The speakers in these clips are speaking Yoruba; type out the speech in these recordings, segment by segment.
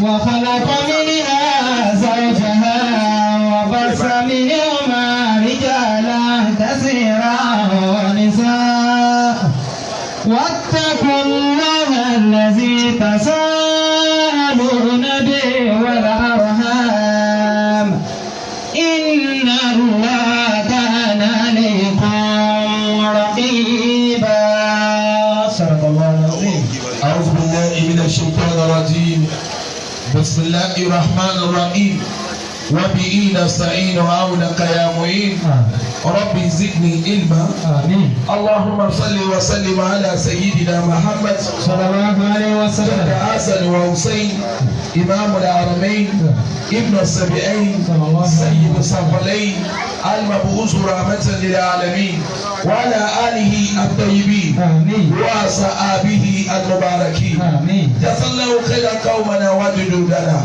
وخلق منها زوجها وبث منهما رجالا كثيرا ونساء واتقوا الله الذي تساءلون به والأرحام إن الله كان عليكم رقيبا. صدق الله العظيم. أعوذ بالله من الشيطان الرجيم. بسم الله الرحمن الرحيم. وبه نستعين وعونك يا معين. ربي زدني علما. آمين. اللهم صل وسلم على سيدنا محمد صلى الله عليه وسلم. جد حسن وحسين إمام الحرمين ابن السبعين سيد الثقلين المبعوث رحمة للعالمين وعلى آله الطيبين آمين. وصحابه المباركين. آمين. جزا الله خيرا قومنا وجدودنا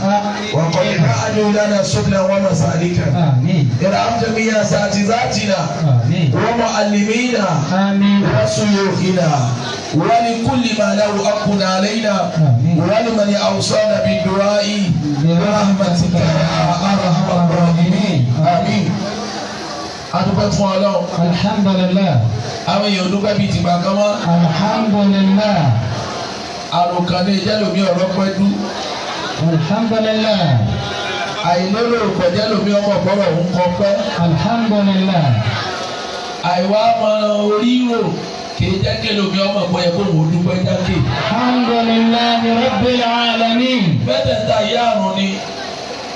وقد جعلوا لنا سبلا ومسالكا. آمين. ارحم جميع اساتذتنا آمين. ومعلمينا آمين. وشيوخنا ولكل ما له حق علينا آمين. ولمن اوصانا بالدعاء برحمتك يا ارحم الراحمين. آمين. adúpẹ́ fún Ọlọ́run. Alhamdulillah. àwọn èèyàn dúpẹ́ bíi tìgbà kan mọ́. Alhamdulillah. àròkàn ní ìjẹ́lómi ọ̀rọ̀ pẹ́dú. Alhamdulillah. àìlérò ìkọ̀jẹ́lómi ọmọ ọ̀pọ̀rọ̀ ń kọ pẹ́. Alhamdulillah. àìwá ọmọ orí rò kì í jẹ́ kélomi ọmọ ọ̀pọ̀ yẹ kó wò ó dúpẹ́ jákè. Alhamdulillahi rabbil alamin. mẹ́tẹ̀ẹ̀ta ìyá àrùn ni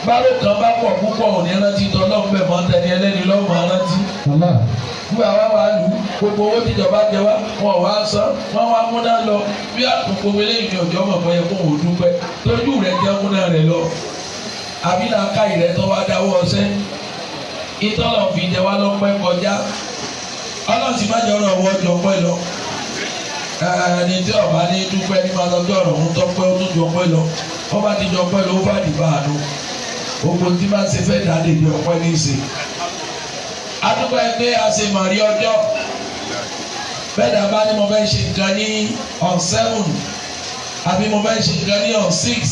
bárò kan bá pọ̀ púpọ̀ òní rántí tọ́lọ́mù bẹ̀ mọ́ tẹni ẹlẹ́ni lọ́mọ rántí. Allah. Nígbà wá wà lù gbogbo owó tíjọba jẹ wá wọn wá san wọn wá múná lọ bí àtúnkò eléyìí ní ọjọ́ mọ̀ bọ́yẹ fún òun dúpẹ́ tójú rẹ̀ jẹ́ múná rẹ̀ lọ. àbí làákà ìrẹ́ tó wá dáwọ́ ọsẹ́ ìtọ́lọ̀ fi jẹ wá lọ́pẹ́ kọjá ọlọ́sì má jẹ́ ọ̀rọ̀ ọwọ́ jọ pẹ́ lọ. ẹni tí ọba ní dúpẹ́ ní máa lọ́jọ́ ọ̀rọ̀ òun tọ́pẹ́ ó tún jọ pẹ́ lọ ọba ti jọ pẹ́ lọ ó bá dìbò àánú gbogbo tí bá ṣe fẹ́ dáadé di ọpẹ́ ní ìsè. adúgbò ẹgbẹ́ àṣemàrí ọjọ́ bẹ́ẹ̀ dàbá ni mo fẹ́ ṣe nǹkan ní on 7 àbí mo fẹ́ ṣe nǹkan ní on 6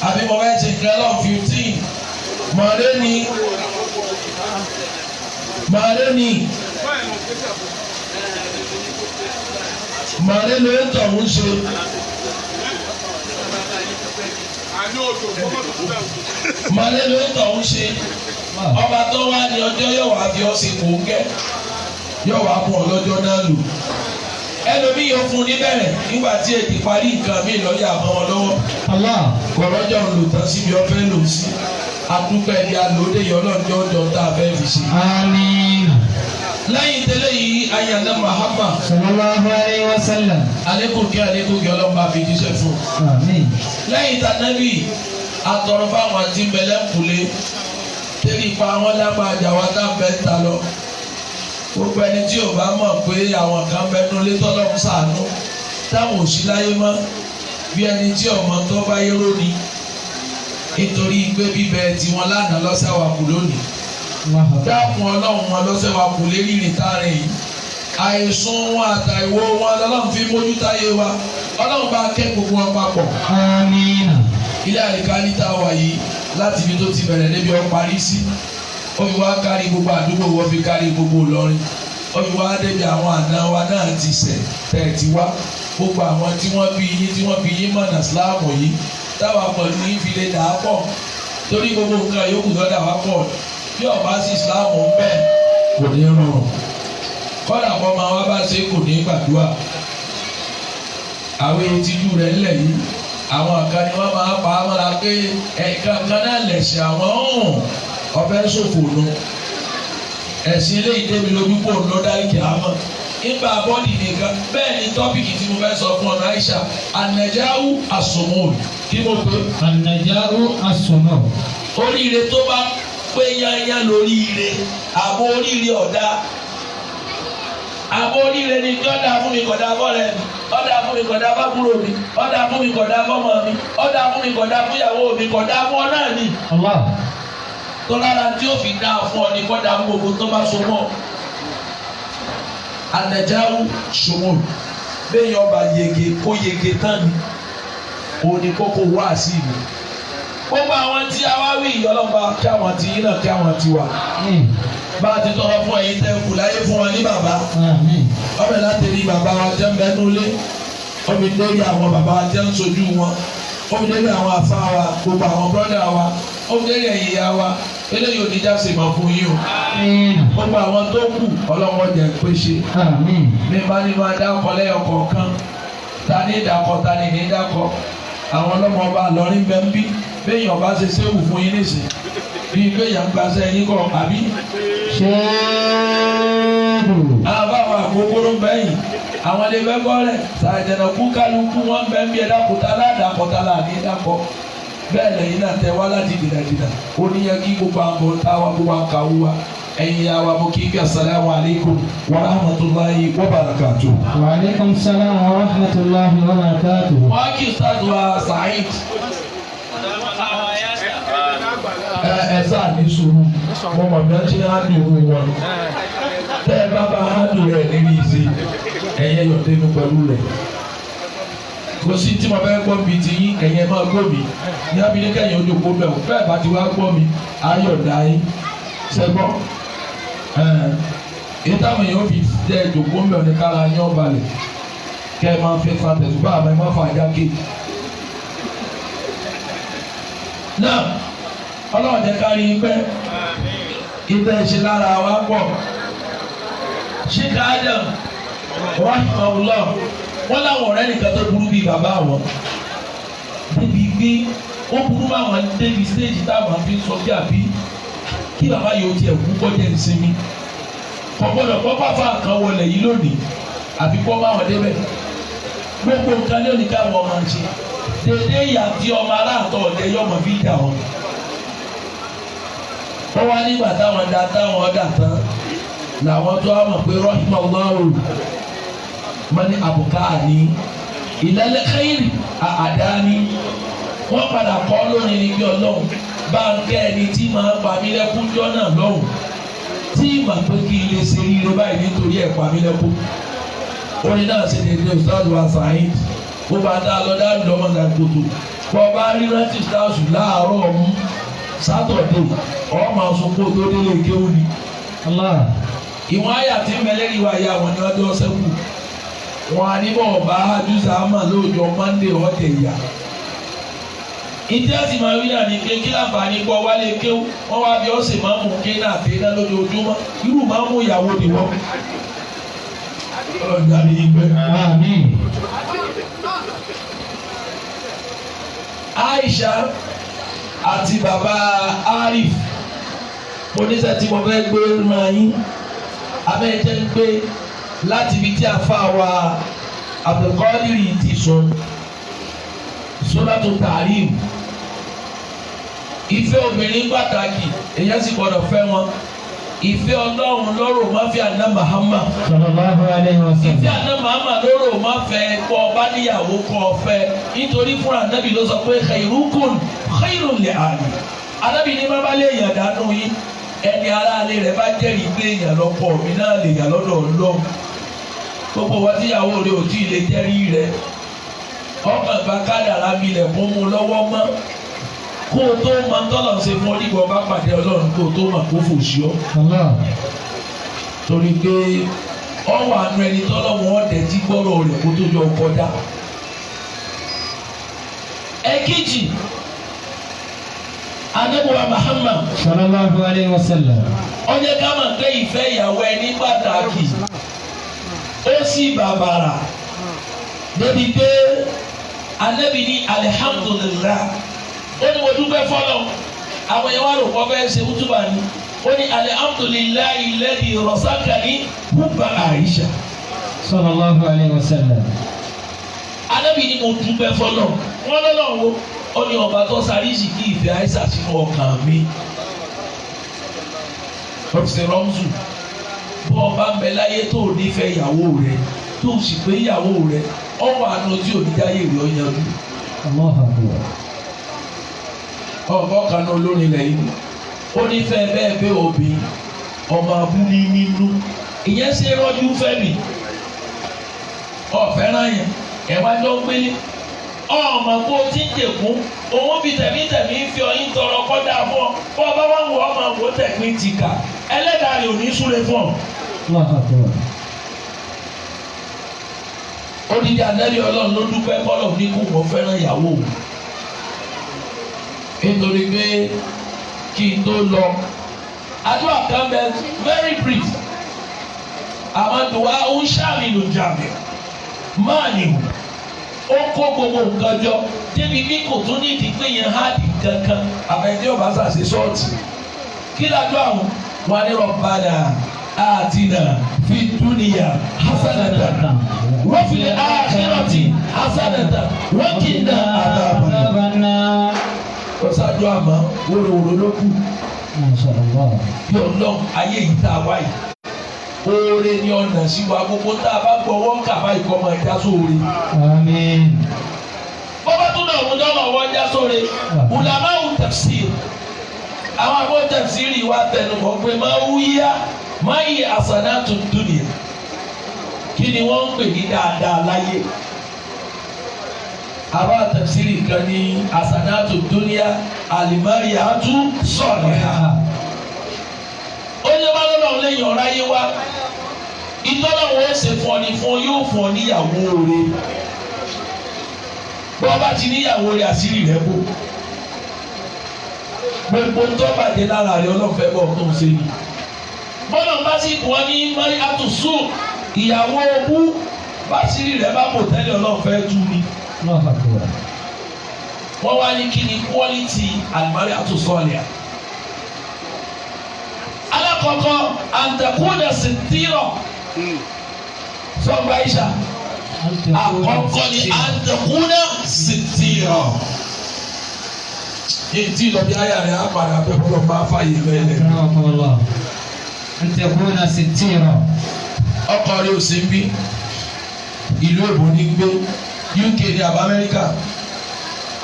àbí mo fẹ́ ṣe nǹkan lọ́n 15 màálé ló ń tọ̀ ń ṣe. màálé ló ń tọ̀ ń ṣe ọba tó wá ní ọjọ́ yóò wá fi ọ́ sí kòńgẹ́ yóò wá fún ọ lọ́jọ́ náà lò ẹlòmíì yóò fún níbẹ̀rẹ̀ nígbà tí èdè parí nǹkan mi lọ́yà mọ́ wọn lọ́wọ́ kọ̀rọ̀jọ́ ń lò tán síbi ọ̀fẹ́ lò sí adúpẹ́ ní alòdè yọ lọ́jọ́ ọjọ́ tá a fẹ́ fi ṣe. Àmín. lẹ́yìn tẹ́lẹ̀ yìí ayànná Muhammad sallallahu alayhi wa sallam. alekun kí ọlọ́mọ àfi jíṣẹ́ fún. Àmín. lẹ́yìn tànàbí atọrọ fáwọn àti mbẹlẹ́kùlé tẹ́lẹ̀ ipa wọn lágbàjà wa tá a fẹ́ ta lọ. gbogbo ẹni tí ò bá mọ̀ pé àwọn kan bẹnu lé tọ́lọ́mù ṣàánú táwọn ò sí láyé mọ́ bí ẹni tí ọmọ tó bá yẹ́rọ ni nítorí pé bíbẹ tiwọn lánàá lọ́sẹ̀ wà kú lónìí. dákun ọlọ́run wọn lọ́sẹ̀ wà kú lérí ìrìntàrin yìí àìsùn wọn àtàìwò wọn lọ́lọ́run fi mójú táyé wa ọlọ́run bá kẹ́ gbogbo wọn papọ̀. Àmín. ilé àríkà níta wà yìí láti ibi tó ti bẹ̀rẹ̀ débi ọ parí sí ó fi wá kárí gbogbo àdúgbò wọ́n fi kárí gbogbo Ìlọrin ó fi wá débi àwọn àna wa náà ti sẹ̀ tẹ̀ ti wá gbogbo àwọn tí wọ́n bí yín mọ̀nà síláàmù yìí táwa pẹ̀lú ìfilé dà á pọ̀ torí gbogbo nǹkan yòókù lọ́dà wá pọ̀ bí ọba sí ìsìláàmù ń bẹ̀ kò ní rọrùn kọ́dà kọ́ máa wá bá ṣe kò ní gbàdúrà àwọn ètìjú rẹ̀ ńlẹ̀ yìí àwọn kan ni wọ́n máa pa á mọ́ra pé ẹ̀ka kan náà lẹ̀sìn àwọn ọ̀fẹ́ ṣòfò nù ẹ̀sìn eléyìí débi lójú kò ló dáríkì àmọ́ nígbà bọ́ọ̀dì nìkan bẹ́ẹ̀ ni tọ́pìkì tí mo fẹ́ sọ fún ọ̀nà Aisha anajahu asomol kí mo pè. anajahu asomol. oríire tó bá pé yányá lóríire àbọ̀ oríire ọ̀dà àbọ̀ oríire ni kí ọ̀dà fún mi kọ̀dà bọ́ọ̀rẹ́ mi ọ̀dà fún mi kọ̀dà bábúrò mi ọ̀dà fún mi kọ̀dà bọ́mọ mi ọ̀dà fún mi kọ̀dà fúyàwó mi kọ̀dà fún ọ náà ni. Allah. tọ́lára tí ó fi dá fún ọ ní kọ́dà fún gbogbo tó bá so mọ́ anajahu sumul bẹ́ẹ̀ yọ ọba yege kó yege tán ni òun ni kókó wá sí ìlú gbogbo àwọn tí a wá wí ìyọlọ́ba kí àwọn ti yín náà kí àwọn ti wà. bá a ti tọrọ fún ẹ̀yin tẹ́ kù láyé fún wọn ní bàbá. ọbẹ̀ láti rí bàbá wa jẹ́ ń bẹ nulẹ̀. ọbẹ̀ lórí àwọn bàbá wa jẹ́ ń sojú wọn. ọbẹ̀ lórí àwọn àfa wa gbogbo àwọn bọ́dà wa. ọbẹ̀ lórí ẹ̀yìn ìyá wa. eléyìí ò ní já sí mọ̀ fún yín o. gbogbo àwọn tó kù ọlọ́wọ́ jẹ́ péṣe. mi bá ní máa dákọ lẹ́yọ̀ kọ̀ọ̀kan. ta ní ìdákọ̀ ta ní ìdákọ̀. àwọn ọlọ́mọ ọba lọ́rin bẹ́ẹ̀ ń bí bẹ́ẹ̀ ọba ṣe séwù fún yín nísìnyí bíi gbẹ̀yàn gbàṣẹ yín kọ̀ àbí. àbáwọ̀ àkókòrò bẹ́yìn àwọn ilé bẹ́ẹ̀ bọ́ọ̀rẹ̀ sàjẹ̀nà kú kálukú wọn bẹ́ẹ̀ ń bí ẹ̀dá kúta ládàkọ̀tà láàní dákọ̀ bẹ́ẹ̀ lẹ́yìn náà tẹ wá láti dìdàdìdà ó ní yẹ kí gbogbo àgbọ̀ táwa gbogbo àkàwọ́ wa ẹ̀yin ya wa mo kí n kí asalaamu aleykum wa rahmatulahi wa barakatu. Wa aleykum salaam wa rahmatulahi wa barakatu. wọ́n kí ustaz wa Saheed. ẹ sáà ní sùúrù mo mọ̀ bí wọ́n ti ń hádùn owó wọn tẹ́ ẹ bá bá hádùn rẹ̀ níbi ìṣe ẹ̀yẹ yọ̀dẹ́nu pẹ̀lú rẹ̀ kò sí tí mo fẹ́ gbọ́ bíi ti yín ẹ̀yẹ máa gbọ́ mi ní abilé kẹ́yìn ojú kó bẹ̀ bẹ́ẹ̀ bá ti wá gbọ́ mi ayọ̀dá yín sẹ́gbọ́ ìtàwọn èèyàn fi jẹ́ ìjòkó ń bẹ̀ ní kára yín ọ̀balẹ̀ kẹ́ ẹ máa fi fan tẹ̀sùbá àmọ́ ẹ má fà jákè. náà ọlọ́run jẹ́ ká rí i pé ibẹ̀ ṣe lára wa pọ̀ ṣíkà Adam rahimahullah wọ́n láwọn ọ̀rẹ́ nìkan tó burú bíi bàbá wọn débi pé ó burú báwọn débi stéèjì táwọn fi sọ bí àbí kí bàbá yóò tiẹ̀ kú kọjá ìsinmi kò gbọ́dọ̀ kọ́ pàfà kan wọlé yìí lónìí àfi kọ́ báwọn débẹ̀ gbogbo nǹkan lónìí káwọn máa ń ṣe dédé ìyá tí ọmọ aláàtọ̀ ọ̀dẹ yọmọ fi dà wọn. wọ́n wá nígbà táwọn da táwọn ọ̀dà tán làwọn tó wá mọ̀ pé rọ́ṣùmọ̀ ọlọ́run wọ́n ní àbùká ní ìlẹ́lẹ́ kẹ́yìrì àdáni wọ́n padà kọ́ lórí ní bí ọlọ́run bá ń kẹ́ ẹni tí máa ń pa mí lẹ́kún jọ́ náà lọ́hùn tí mà pé kí n lè ṣe ire báyìí nítorí ẹ̀ pa mí lẹ́kún. orin náà ṣe dédé Ustaz wa Saheed bó bá dá lọ dá lọ́mọ náà kótó bọ́ bá rí rántí Ustaz láàárọ̀ ọ̀hún sátọ̀dé ọmọ àsopọ̀ tó délé kéwù ni. ìwọ̀n àyà tí mẹlẹ́rì wà yà wọ́n ní ọjọ́ sẹ́kù wọn á ní bọ̀ bá jùsà àmà lóòjọ́ Monday ọ̀tẹ̀ ìyá. ìdí àti màá wí náà ní pé kí láǹfààní gbọ́ wálé kéwù wọ́n wá bí ọ̀sẹ̀ máa mú ké náà tẹ́ iná lójoojúmọ́ irú máa mú ìyàwó ni wọ́n. ọ̀dà ni ìgbẹ́. Aisha àti bàbá Arif oníṣẹ́ tí mo fẹ́ gbé máa yín abẹ́jẹ́ ń gbé láti ibi tí a fa wa Abdulkadir ti sọ Suratu Tahrim ìfẹ́ obìnrin pàtàkì èyàn sì gbọ́dọ̀ fẹ́ wọn ìfẹ́ Ọlọ́run lọ́rọ̀ má fi àná Muhammad sallallahu alaihi wasallam ìfẹ́ àná Muhammad lọ́rọ̀ má fẹ́ kọ́ ọba níyàwó kọ́ ọfẹ́ nítorí fúnra Ànábì ló sọ pé khairukum khairun li ahli Ànábì ní má bá lè yàn dánú yín ẹni aráalé rẹ̀ bá jẹ́rìí pé èèyàn lọ́pọ̀ mi náà lè yàn lọ́dọ̀ Ọlọ́run gbogbo wa tíyàwó rẹ̀ ò tí ì lè jẹ́rìí rẹ̀ ọkàn gba kádàrá mi lẹ̀ fún mu lọ́wọ́ mọ́ kó o tó mọ tọ́lọ̀ ṣe fún ọ nígbà ọba pàdé Ọlọ́run kó o tó mọ kó fò sí ọ. torí pé ọwọ́ àánú ẹni tọ́lọ̀ wọn ọ̀dẹ̀ tí gbọ́rọ̀ rẹ̀ kó tó yọ kọjá. ẹ̀kejì Ànábì Muhammad sallallahu alaihi wasallam ọjọ́ ká máa gbé ìfẹ́ ìyàwó ẹni pàtàkì ó sì bàbàrà débi pé Ànábì ní alihamudulilá ó ní mo dúpẹ́ fọlọ́ àwọn yẹn wá rò kọ́ fẹ́ ṣe wútúbà ni ó ní alihamudulilá ilẹ̀dì rọ̀sákàní hubba Aisha sallallahu alaihi wasallam Ànábì ní mo dúpẹ́ fọlọ́ wọn lọ́lọ́wọ́ ó ní ọba tó sáríṣì kí ìfẹ́ Aisha sínú ọkàn mi ọ̀sẹ̀ rọ́mùsù bọ́ ọba ń bẹ láyé tó o nífẹ̀ẹ́ ìyàwó rẹ tó o sì pé ìyàwó rẹ ọwọ́ àánú tí ò ní dáyé rẹ ọ yanjú. ọ̀gá kan olórin lẹ́yìn ó nífẹ̀ẹ́ bẹ́ẹ̀ bẹ́ẹ̀ òbí ọmọ abúlé nínú ìyẹn ṣe rọ́jú fẹ́mi ọ̀fẹ́ràn yẹn ẹ̀wá jọ ń gbélé ọmọ kó o ti ń jẹ̀kún òun fi tẹ̀mítẹ̀mí fi tẹ̀kíní ti kà ẹlẹ́dàá rẹ̀ ò ní súre fún ọ. Odidi Ànábì Ọlọ́run ló dúpẹ́ kọ́lọ̀ ní kó wọ́n fẹ́ràn ìyàwó òun. Nítorí pé kí n tó lọ àdúrà kan bẹ very brief àwọn dùwà ń ṣàmì ló jàmì máa nìhù ó kó gbogbo nǹkan jọ débi bí kò tún ní ìdí pé yẹn háàdì kankan àbẹ̀dẹ́ ọ̀bá sàṣẹ ṣọ́ọ̀tì kí lájọ́ àwọn wà ní Rabbana atina fid dunya hasanatan wa fil akhirati hasanatan wa qina adhaban nar. Ọ̀sájú àmọ́ wòròwòrò ló kù. Bí Ọlọ́run ayé yìí tá a wáyé. Oore ni ọ̀nà sí wa gbogbo tá a bá gbọ́wọ́ kàbá ìkọ́mọ ẹja sóore. Bọ́bá tún náà mú dọ́là ọwọ́ ẹja sóore. Ulama tafsir. Àwọn àbọ̀ tafsiri wa tẹnu mọ́ pé máa wú yá máa yí hasanatu dunya. Kí ni wọ́n ń pè ní dáadáa láyé? Àbá tafsiri kan ní hasanatu dunya al-mar'atu salihah. Ó ní bá lọ́nà lẹ́yìn ọ̀rá yé wá ìtọ́nà wọn ṣe fún ọ ní fún yóò fún ọ níyàwó rẹ bí wọ́n bá ti níyàwó rẹ àṣírí rẹ bò gbogbo tó bàjẹ́ lára rẹ ọlọ́fẹ́ bọ̀ tó ń ṣe ni bọ́lá bá sì kún ọ ní mari àtúnṣù ìyàwó ogún bá àṣírí rẹ bá bò tẹ́lẹ̀ ọlọ́fẹ́ tú ni wọ́n wá ní kí ni quality alimari àtúnṣọ́ọ̀lẹ̀ alakọkọ antakuna sitira sọgbà Aisha àkọ́kọ́ ni antakuna sitira ètí lọ bí ayà rẹ apàdà pẹpọlọ bá fàyè lẹlẹ. antakuna sitira. ọkọ rẹ ò sí bí ìlú èbó ní gbé UK ní àbá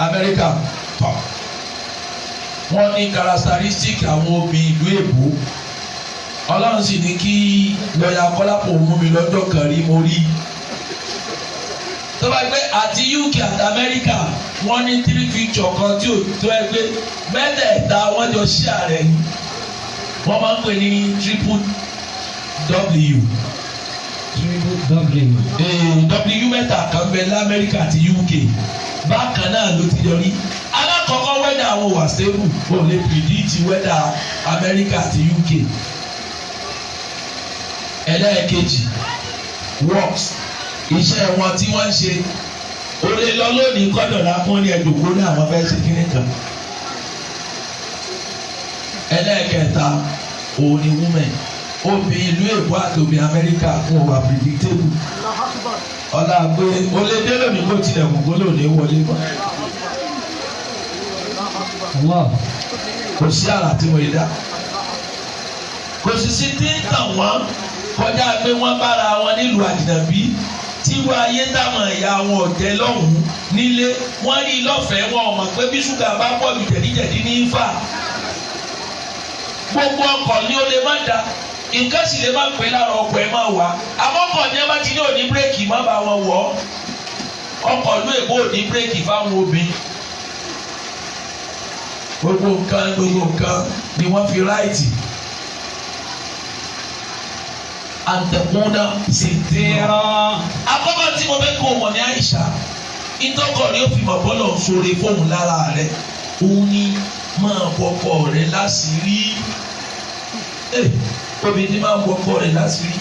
Amẹ́ríkà tọ wọ́n ní characteristic àwọn obìnrin ìlú èbó Ọlọ́run sì ní kí lọ́ọ̀yà Kọ́lápọ̀ mú mi lọ́jọ́ kan rí mo rí tó bá gbé àti UK àti Amẹ́ríkà wọ́n ní 3 picture kan tí ò tó ẹ gbé mẹ́tẹ̀ẹ̀ta wọ́n jọ ṣí ààrẹ yìí wọ́n máa ń pè ní W mẹ́ta kan bẹ l'Amẹ́ríkà àti UK bákan náà ló ti yọrí alákọ̀ọ́kọ́ wẹ́dà àwọn wà stable ò lè predict wẹ́dà Amẹ́ríkà àti UK ẹlẹ́ẹ̀kejì works iṣẹ́ wọn tí wọ́n ń ṣe ó lè lọ lónìí kọ́dọ̀ lápọ́n ní ẹ̀dùnkú ní àwọn fẹ́ ṣe kíní kan ẹlẹ́ẹ̀kẹta òun ni women obìnrin ìlú èkó àti obìnrin Amẹ́ríkà fún ọba predictable ọ̀la pé ó lè dé lónìí kó tilẹ̀ kù kó lónìí wọlé mọ́ kò sí àrà tí wọ́n yé dá kò sì sí tí ń tàn wọ́n kọjá pé wọ́n bára wọn nílùú àjìnàbí tí wọ́n ayé táwọn ẹ̀yà wọn ọ̀tẹ̀ lọ́hùn-ún nílé wọ́n rí lọ́fẹ̀ẹ́ wọn ọmọ pé bí ṣúgà bá pọ̀ jù jẹ̀díjẹ̀dí ní í fà gbogbo ọkọ̀ ni ó lè má da nǹkan sì lè má pé lára ọkọ̀ ẹ̀ máa wà àmọ́kọ̀ ní ẹ bá ti ní òní bírèkì má bá wọn wọ̀ ọkọ̀ ló èbó òní bírèkì fáwọn obìnrin gbogbo nǹkan ni wọ́n fi ráìtì. Antakuna sitira. Àkọ́kọ́ tí mo fẹ́ kó wọ̀ ní Aisha ìtọ́kọ̀ ni ó fi mọ̀ bọ́lọ̀ sóore fóun lára rẹ̀ òun ni máa bọ́kọ̀ rẹ̀ láṣìírí obìnrin máa bọ́kọ̀ rẹ̀ láṣìírí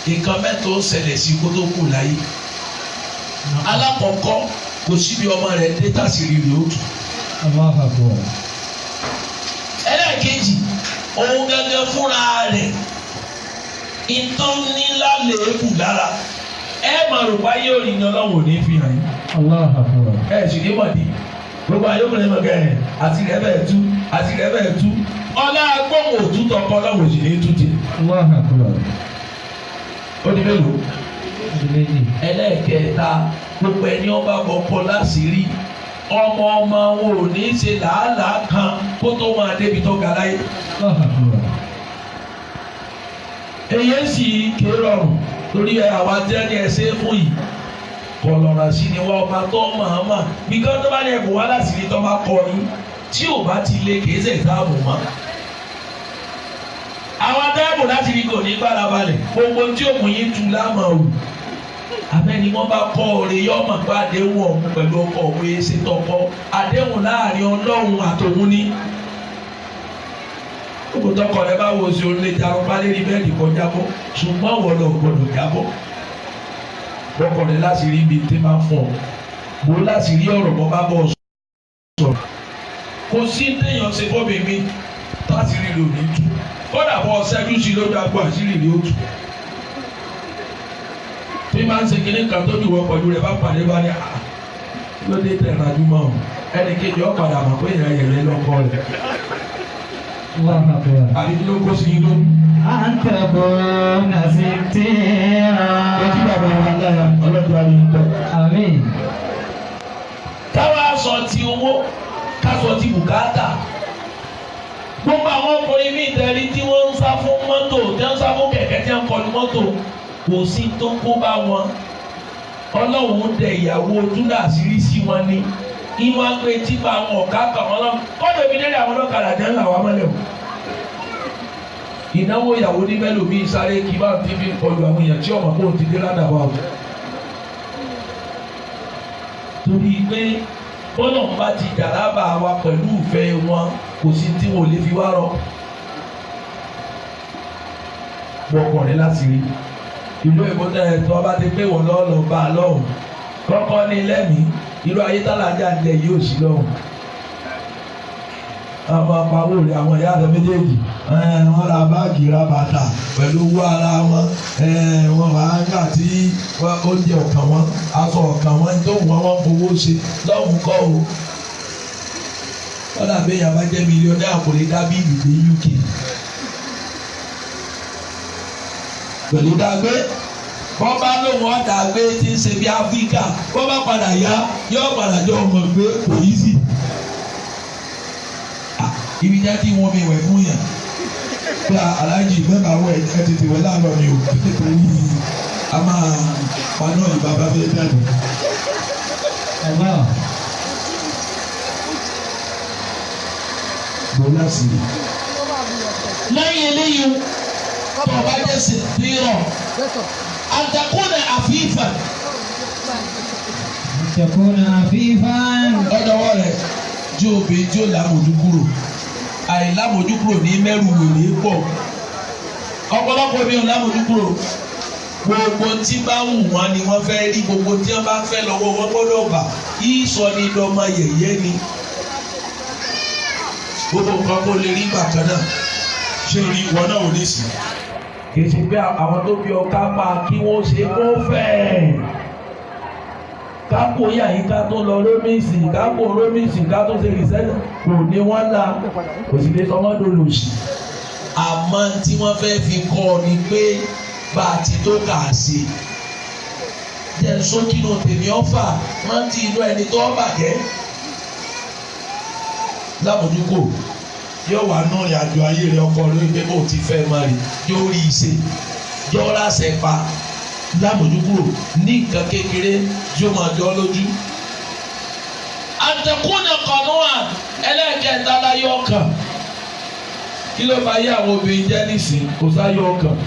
nǹkan mẹ́ta ó ṣẹlẹ̀ sí kó tó kù láyé alákọ̀ọ́kọ́ kò síbi ọmọ rẹ̀ dé tàṣírí rẹ̀ ó tù ẹlẹ́ẹ̀kejì òun gẹ́gẹ́ fúnra rẹ̀ ìtọ́nilá lèébù lára ẹ máa rò bá yóò rí ní Ọlọ́run ò ní fi hàn yín. ẹ sì ní mọ̀dí gbogbo ayọ́kùnrin mọ̀gá ẹ̀ àti rẹ̀ bẹ́ẹ̀ tú ọlá agbóhùn òtútù ọkọ Ọlọ́run sì ní tútì. ó di mélòó. ẹlẹ́ẹ̀kẹta gbogbo ẹni ọba bọ̀kọ́ láṣìírí ọmọ wọn ò ní ṣe làálàá kan kó tó máa débi tó ga láyé. èyí sì ké rọrùn torí àwa jẹ́ ní ẹsẹ̀ fún yìí kọlọ̀rọ̀ sí ni wọ́n ọba tó màmá bíkọ́ tó bá ní ẹ̀bùn wá láti rí tó bá kọ yín tí ò bá ti lé kìí ṣe ìdáàbò mọ́. àwọn adáàbò láti rí kò ní gbára balẹ̀ gbogbo tí ó mú yín tu láàmú ọ̀hún. abẹ́ni wọ́n bá kọ́ ọ̀rẹ́ yọ ọmọ pé àdéhùn ọ̀hún pẹ̀lú ọkọ̀ òwe ṣe tọkọ àdéhùn láàrin ọlọ́run àtòun ní. gbogbo tọkọ rẹ bá wo sí orílẹ̀ jarun bá lérí bẹ́ẹ̀dì kan jábọ́ ṣùgbọ́n wọ́n lọ gbọ́dọ̀ jábọ́. bọ́kọ̀ rẹ láti rí ibi tí máa fọ̀ bó láti rí ọ̀rọ̀ bọ́ bá bọ̀ sọ̀rọ̀. kò sí téèyàn ṣe fọ́ bèbí láti rí lòdì tú kódà bọ́ ṣẹ́jú sí lójú agbó àṣírí rí ó tú. tí máa ń ṣe kíní kan tó dùwọ́ pẹ̀lú rẹ̀ bá pàdé bá ní àá ló dé tẹ̀rájú mọ́ ọ ẹnì kejì ọ̀ padà mọ̀ pé ìyá yẹ̀rẹ̀ lọ́kọ rẹ̀. àbí kí ló kó sí yín lónìí. à ń tẹ̀bọ̀ nàṣí tí ojú bàbá wa lára ọlọ́dún wa ní ìtọ́. àmín. káwá sọ ti owó ká sọ ti bùkátà. gbogbo àwọn ọkùnrin míì tẹ̀lé tí wọ́n ń sá fún mọ́tò tí wọ́n ń sá fún kẹ̀kẹ́ tí wọ́n ń kọlu mọ́tò kò sí tó kó bá wọn. ọlọ́run dẹ ìyàwó túnú àṣírí sí wọn ní ìwọ̀n pé tí bá àwọn ọ̀gá kan wọn lọ kọ́dọ̀ mi lẹ́rìí àwọn ọlọ́kadà jẹ́ ńlá wa mọ́lẹ̀ o. ìnáwó ìyàwó ní mẹ́lòmíì sáré kí bá ń fi kọlu àwọn èèyàn tí ọmọ kò ti dé ládàbà o. torí pé bọ́lá ń bá ti dàrábà wa pẹ̀lú ìfẹ́ wọn kò sí tí wọn ò lè fi wá rọ. bọ́kọ̀ rẹ láti rí ìlú ìbúdá ẹ̀tọ́ ọba ti pé wọ́n lọ́ọ́ lọ bá a lọ́hùn kọ́kọ́ ní lẹ́mìí ìlú ayé tálájà ń jẹ yóò sí lọ́hùn. àwọn apáwò rẹ àwọn ìyá rẹ méjèèjì wọ́n ra báàgì ra bàtà pẹ̀lú owó ara wọn wọ́n wá gbà tí oúnjẹ ọ̀kan wọn aṣọ ọ̀kan wọn tó wọ́n fowó ṣe lọ́hùn kọ́ o. wọ́n dàbí èèyàn bá jẹ́ mílíọ̀nù àkùrẹ́ dábìlì ní UK. pẹ̀lú dàgbé wọ́n bá lóun ọ̀dàgbé tí ń ṣe bí Áfíríkà wọ́n bá padà yá yóò padà jọ ọmọ gbé kò yí sí. ibi jẹ́ kí wọ́n mi wẹ̀ fún yàn pé aláàjì mẹ́ta wọ̀ ẹ̀ tètè wẹ̀ láàárọ̀ ni o nítorí a máa paná ìbàbá fẹ́ jáde. bọ́lá sí i. lẹ́yìn eléyìí tọ́ba jẹ́ sèpírọ̀ àtẹkùnà àfífà. àtẹkùnà àfífà. ọ̀dọ̀wọ́ rẹ̀ jó obìnrin jó làmójúkúrò àìlámójúkúrò ní mẹ́rù wèrè pọ̀ ọ̀pọ̀lọpọ̀ mi ò lámójúkúrò gbogbo tí bá wù wọ́n ni wọ́n fẹ́ rí gbogbo tí wọ́n bá fẹ́ lọ́wọ́ wọn gbọ́dọ̀ bà ìsọ ni dọ́mọ yẹ̀yẹ́ ni gbogbo nǹkan kó lè rí bàkan náà ṣé rí ìwọ náà ò ní sí kì í ṣe pé àwọn tó fi ọkà pa kí wọ́n ṣe kó fẹ́ kápò yàyí ká tó lọ rómìsì kápò rómìsì ká tó ṣe rìsẹ́lẹ̀ kò ní wọ́n la kò sì lè sọmọ́dé olùsì àmọ́ tí wọ́n fẹ́ fi kọ́ ọ ni pé bá a ti tó kà á sí jẹ́ sókínú tèmi ọ̀fà rántí inú ẹni tó bàjẹ́ lábòjúkò yóò wá nù ìrìn àjò ayé rẹ ọkọ rẹ pé kò ti fẹ́ máa rí yóò rí iṣẹ́ yóò rásẹ̀ pa lábòjúkúrò ní nǹkan kékeré tí ó máa jọ lójú. àtẹkùnà kọ̀nùwà ẹlẹ́kẹ̀ẹ́ta láyé ọkàn kí ló máa yé àwọn obìnrin jẹ́ nísìn kò sáyé ọkàn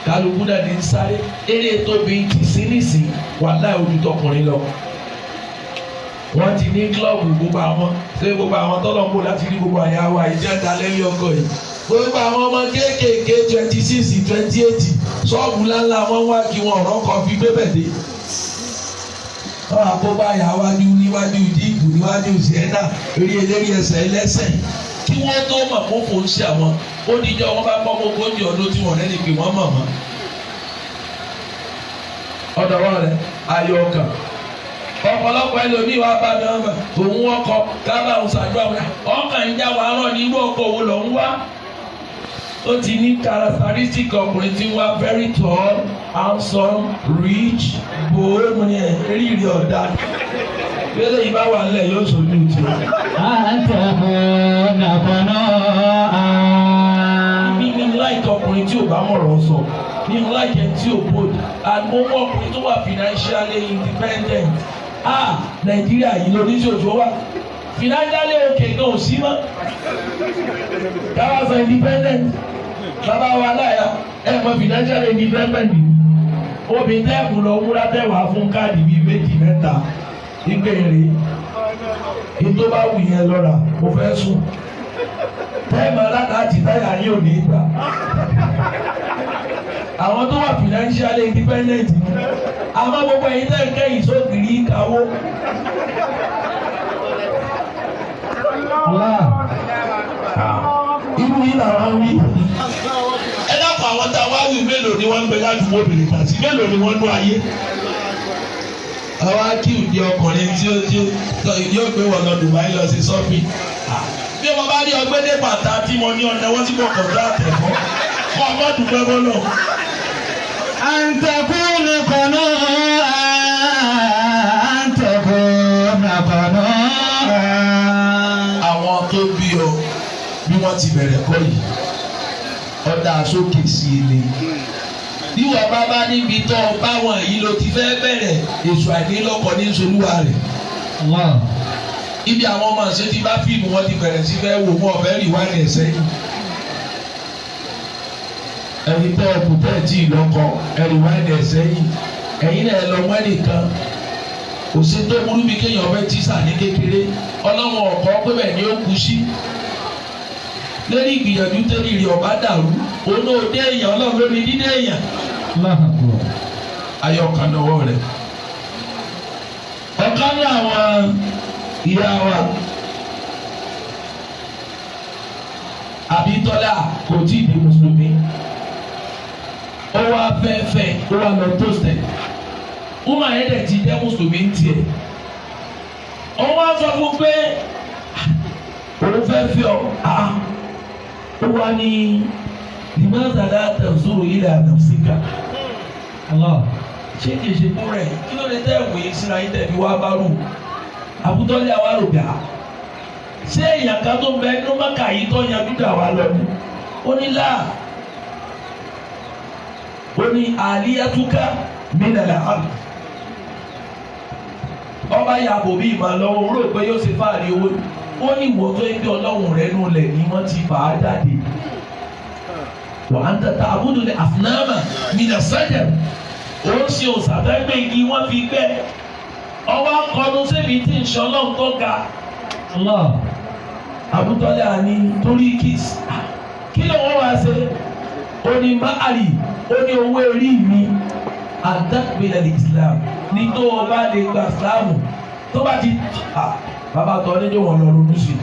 kálukú náà ní sáré eré tóbi kì í sí nísìn wàláhì ojú tọkùnrin lọ. wọ́n ti ní kílọ̀bù gbogbo àwọn ṣé gbogbo àwọn tọ́lọ̀ ń bò láti rí gbogbo àyà wa ìjẹ́ta lẹ́yìn ọkọ̀ yìí. gbogbo àwọn ọmọ kéékèèké 26 28 ṣọ́ọ̀bù ńláńlá wọn wá kí wọn ọ̀rọ̀ kan fi gbébẹ̀ dé. wọ́n á kó báyà wájú níwájú jíìpù níwájú sienna eré eléré ẹsẹ̀ ẹlẹ́sẹ̀ kí wọ́n tó mọ̀ kó fò ń ṣe àwọn ó níjọ́ wọn bá pọ́ gbogbo oúnjẹ ọdún tí wọ́n rẹ́ni pé wọ́n mọ̀ mọ́. ọ̀dọ̀ wọn rẹ̀ ayọ̀ ọkàn ọ̀pọ̀lọpọ̀ ẹlòmíì wá bá mi ọmọ òun ọkọ kábà ń ṣàdúrà wọn ọkàn ìjà wà rán ní irú ọkọ wo lọ ń wá. ó ti ní characteristic ọkùnrin tí wá very tall handsome rich bold ní eré ọ̀dà gbélé yìí bá wà nílẹ̀ yóò sojú ti. àtẹkùnà kọ̀nùwà. mi like ọkùnrin tí ò bá mọ̀rọ̀ sọ mi like ẹ̀ tí ò bold and mo mọ ọkùnrin tó wà financially independent. Nàìjíríà yìí ló ní ṣòṣò wà financially okay gan ò sí mọ́ káwá sọ independent bàbá wa láyà ẹ̀ mọ financially independent obìnrin tẹ́ẹ̀kù lọ múra tẹ́wàá fún káàdì bíi méjì mẹ́ta ìgbèrè ètò bá wù yẹn lọ́ra mo fẹ́ sùn tẹ́ẹ̀mọ̀ aláàtì táyà yóò ní ìgbà àwọn tó wà financially independent àmọ́ gbogbo ẹ̀yin tẹ́ ń kẹ́yìn sókìrì ìkàwó. irú yìí làwọn wí. ẹ dákun àwọn tá a wá wí mélòó ni wọ́n ń gbé ládùúgbò obìnrin tàbí mélòó ni wọ́n ń lọ ayé. àwa kí ìdí ọkùnrin tí yóò gbé wọn lọ Dubai lọ sí sọ́ọ̀pì. bí wọ́n bá rí ọgbẹ́dẹ́ bàtà tí mo ní ọ̀nà wọ́n ti bọ̀ kọ̀ọ̀dọ̀ àtẹ̀kọ́ kọ́ ọmọ dùgbẹ́ bọ́ lọ. أنتكون قنوعا أنتكون قنوعا. àwọn tó bí ọ bí wọ́n ti bẹ̀rẹ̀ kọ́ yìí ọ̀dà sókè sí ilé bí wọ́n bá níbi tó báwọn yìí ló ti fẹ́ bẹ̀rẹ̀ èso àìnílọ́kọ̀ ní solúwa rẹ̀. ibi àwọn ọmọ ṣe ti bá fíìmù wọn ti bẹ̀rẹ̀ sí fẹ́ wò wọ́n ọ̀fẹ́ rí wá ní ẹ̀sẹ̀ yìí. ẹ̀yin tẹ́ ẹ̀kú tẹ́ ẹ̀ tí ì lọ́kọ ẹ̀rí wá ní ẹ̀sẹ̀ yìí ẹ̀yin náà lọ wọ́n nìkan kò sí tó burú bí kéèyàn fẹ́ tíṣà ní kékeré ọlọ́wọ́n ọ̀kọ́ pé bẹ́ẹ̀ ni ó kú sí lórí ìgbìyànjú tẹ́lẹ̀ rí ọba dàrú òun náà dé èèyàn ọlọ́run ló ní dídé èèyàn. ayọ̀kan lọ́wọ́ rẹ̀ ọ̀kan ní àwọn ìyá wa Àbítọ́lá kò tí ì di mùsùlùmí ó wá fẹ́ẹ́fẹ́ ó wá lọ tóṣẹ̀ ó máa yẹ dẹ̀ ti jẹ́ mùsùlùmí ń tiẹ̀ ó wá sọ fún pé òun fẹ́ fi ọ ó wá ní ìmọ̀sálà tẹ̀sùrù ilẹ̀ àtàwùsíkà ṣé kìí ṣe fún rẹ̀ kí ló lè tẹ́ ìwé síra yín tẹ̀ fi wá bá rù Àbútọ́lé àwa rò bíà ṣé èèyàn kan tó ń bẹ nínú mọ́kà yìí tó yan dúdà wá lọ ni ó ní láà ó ní àlíyàtúkà mínàlá àlù ọba yàgò bí ìmọ̀ lọ́wọ́ rò pé yóò ṣe fáàrí owó ó ní ìwọ tó ń gbé ọlọ́run rẹ̀ nù lẹ̀ ní wọ́n ti fà á jáde wà á ń tẹ̀tà àbúdó ní àfúnáàmà mínà sẹ́jẹ̀ ó ń ṣe òṣàfẹ́gbẹ́ igi wọ́n fi gbẹ́ ọwọ́ akọni sẹ́bi tí ń ṣọ́ lọ́n tó ga Àbútọ́lé àní torí kí ló wọ́n wá ṣe ó ní máàlì ó ní owó erí mi àdàgbélẹ̀ Islam ní tó o bá lè gba Islam tó bá ti bàbá tó ọdẹ́jọ́ wọn lọ ronú sí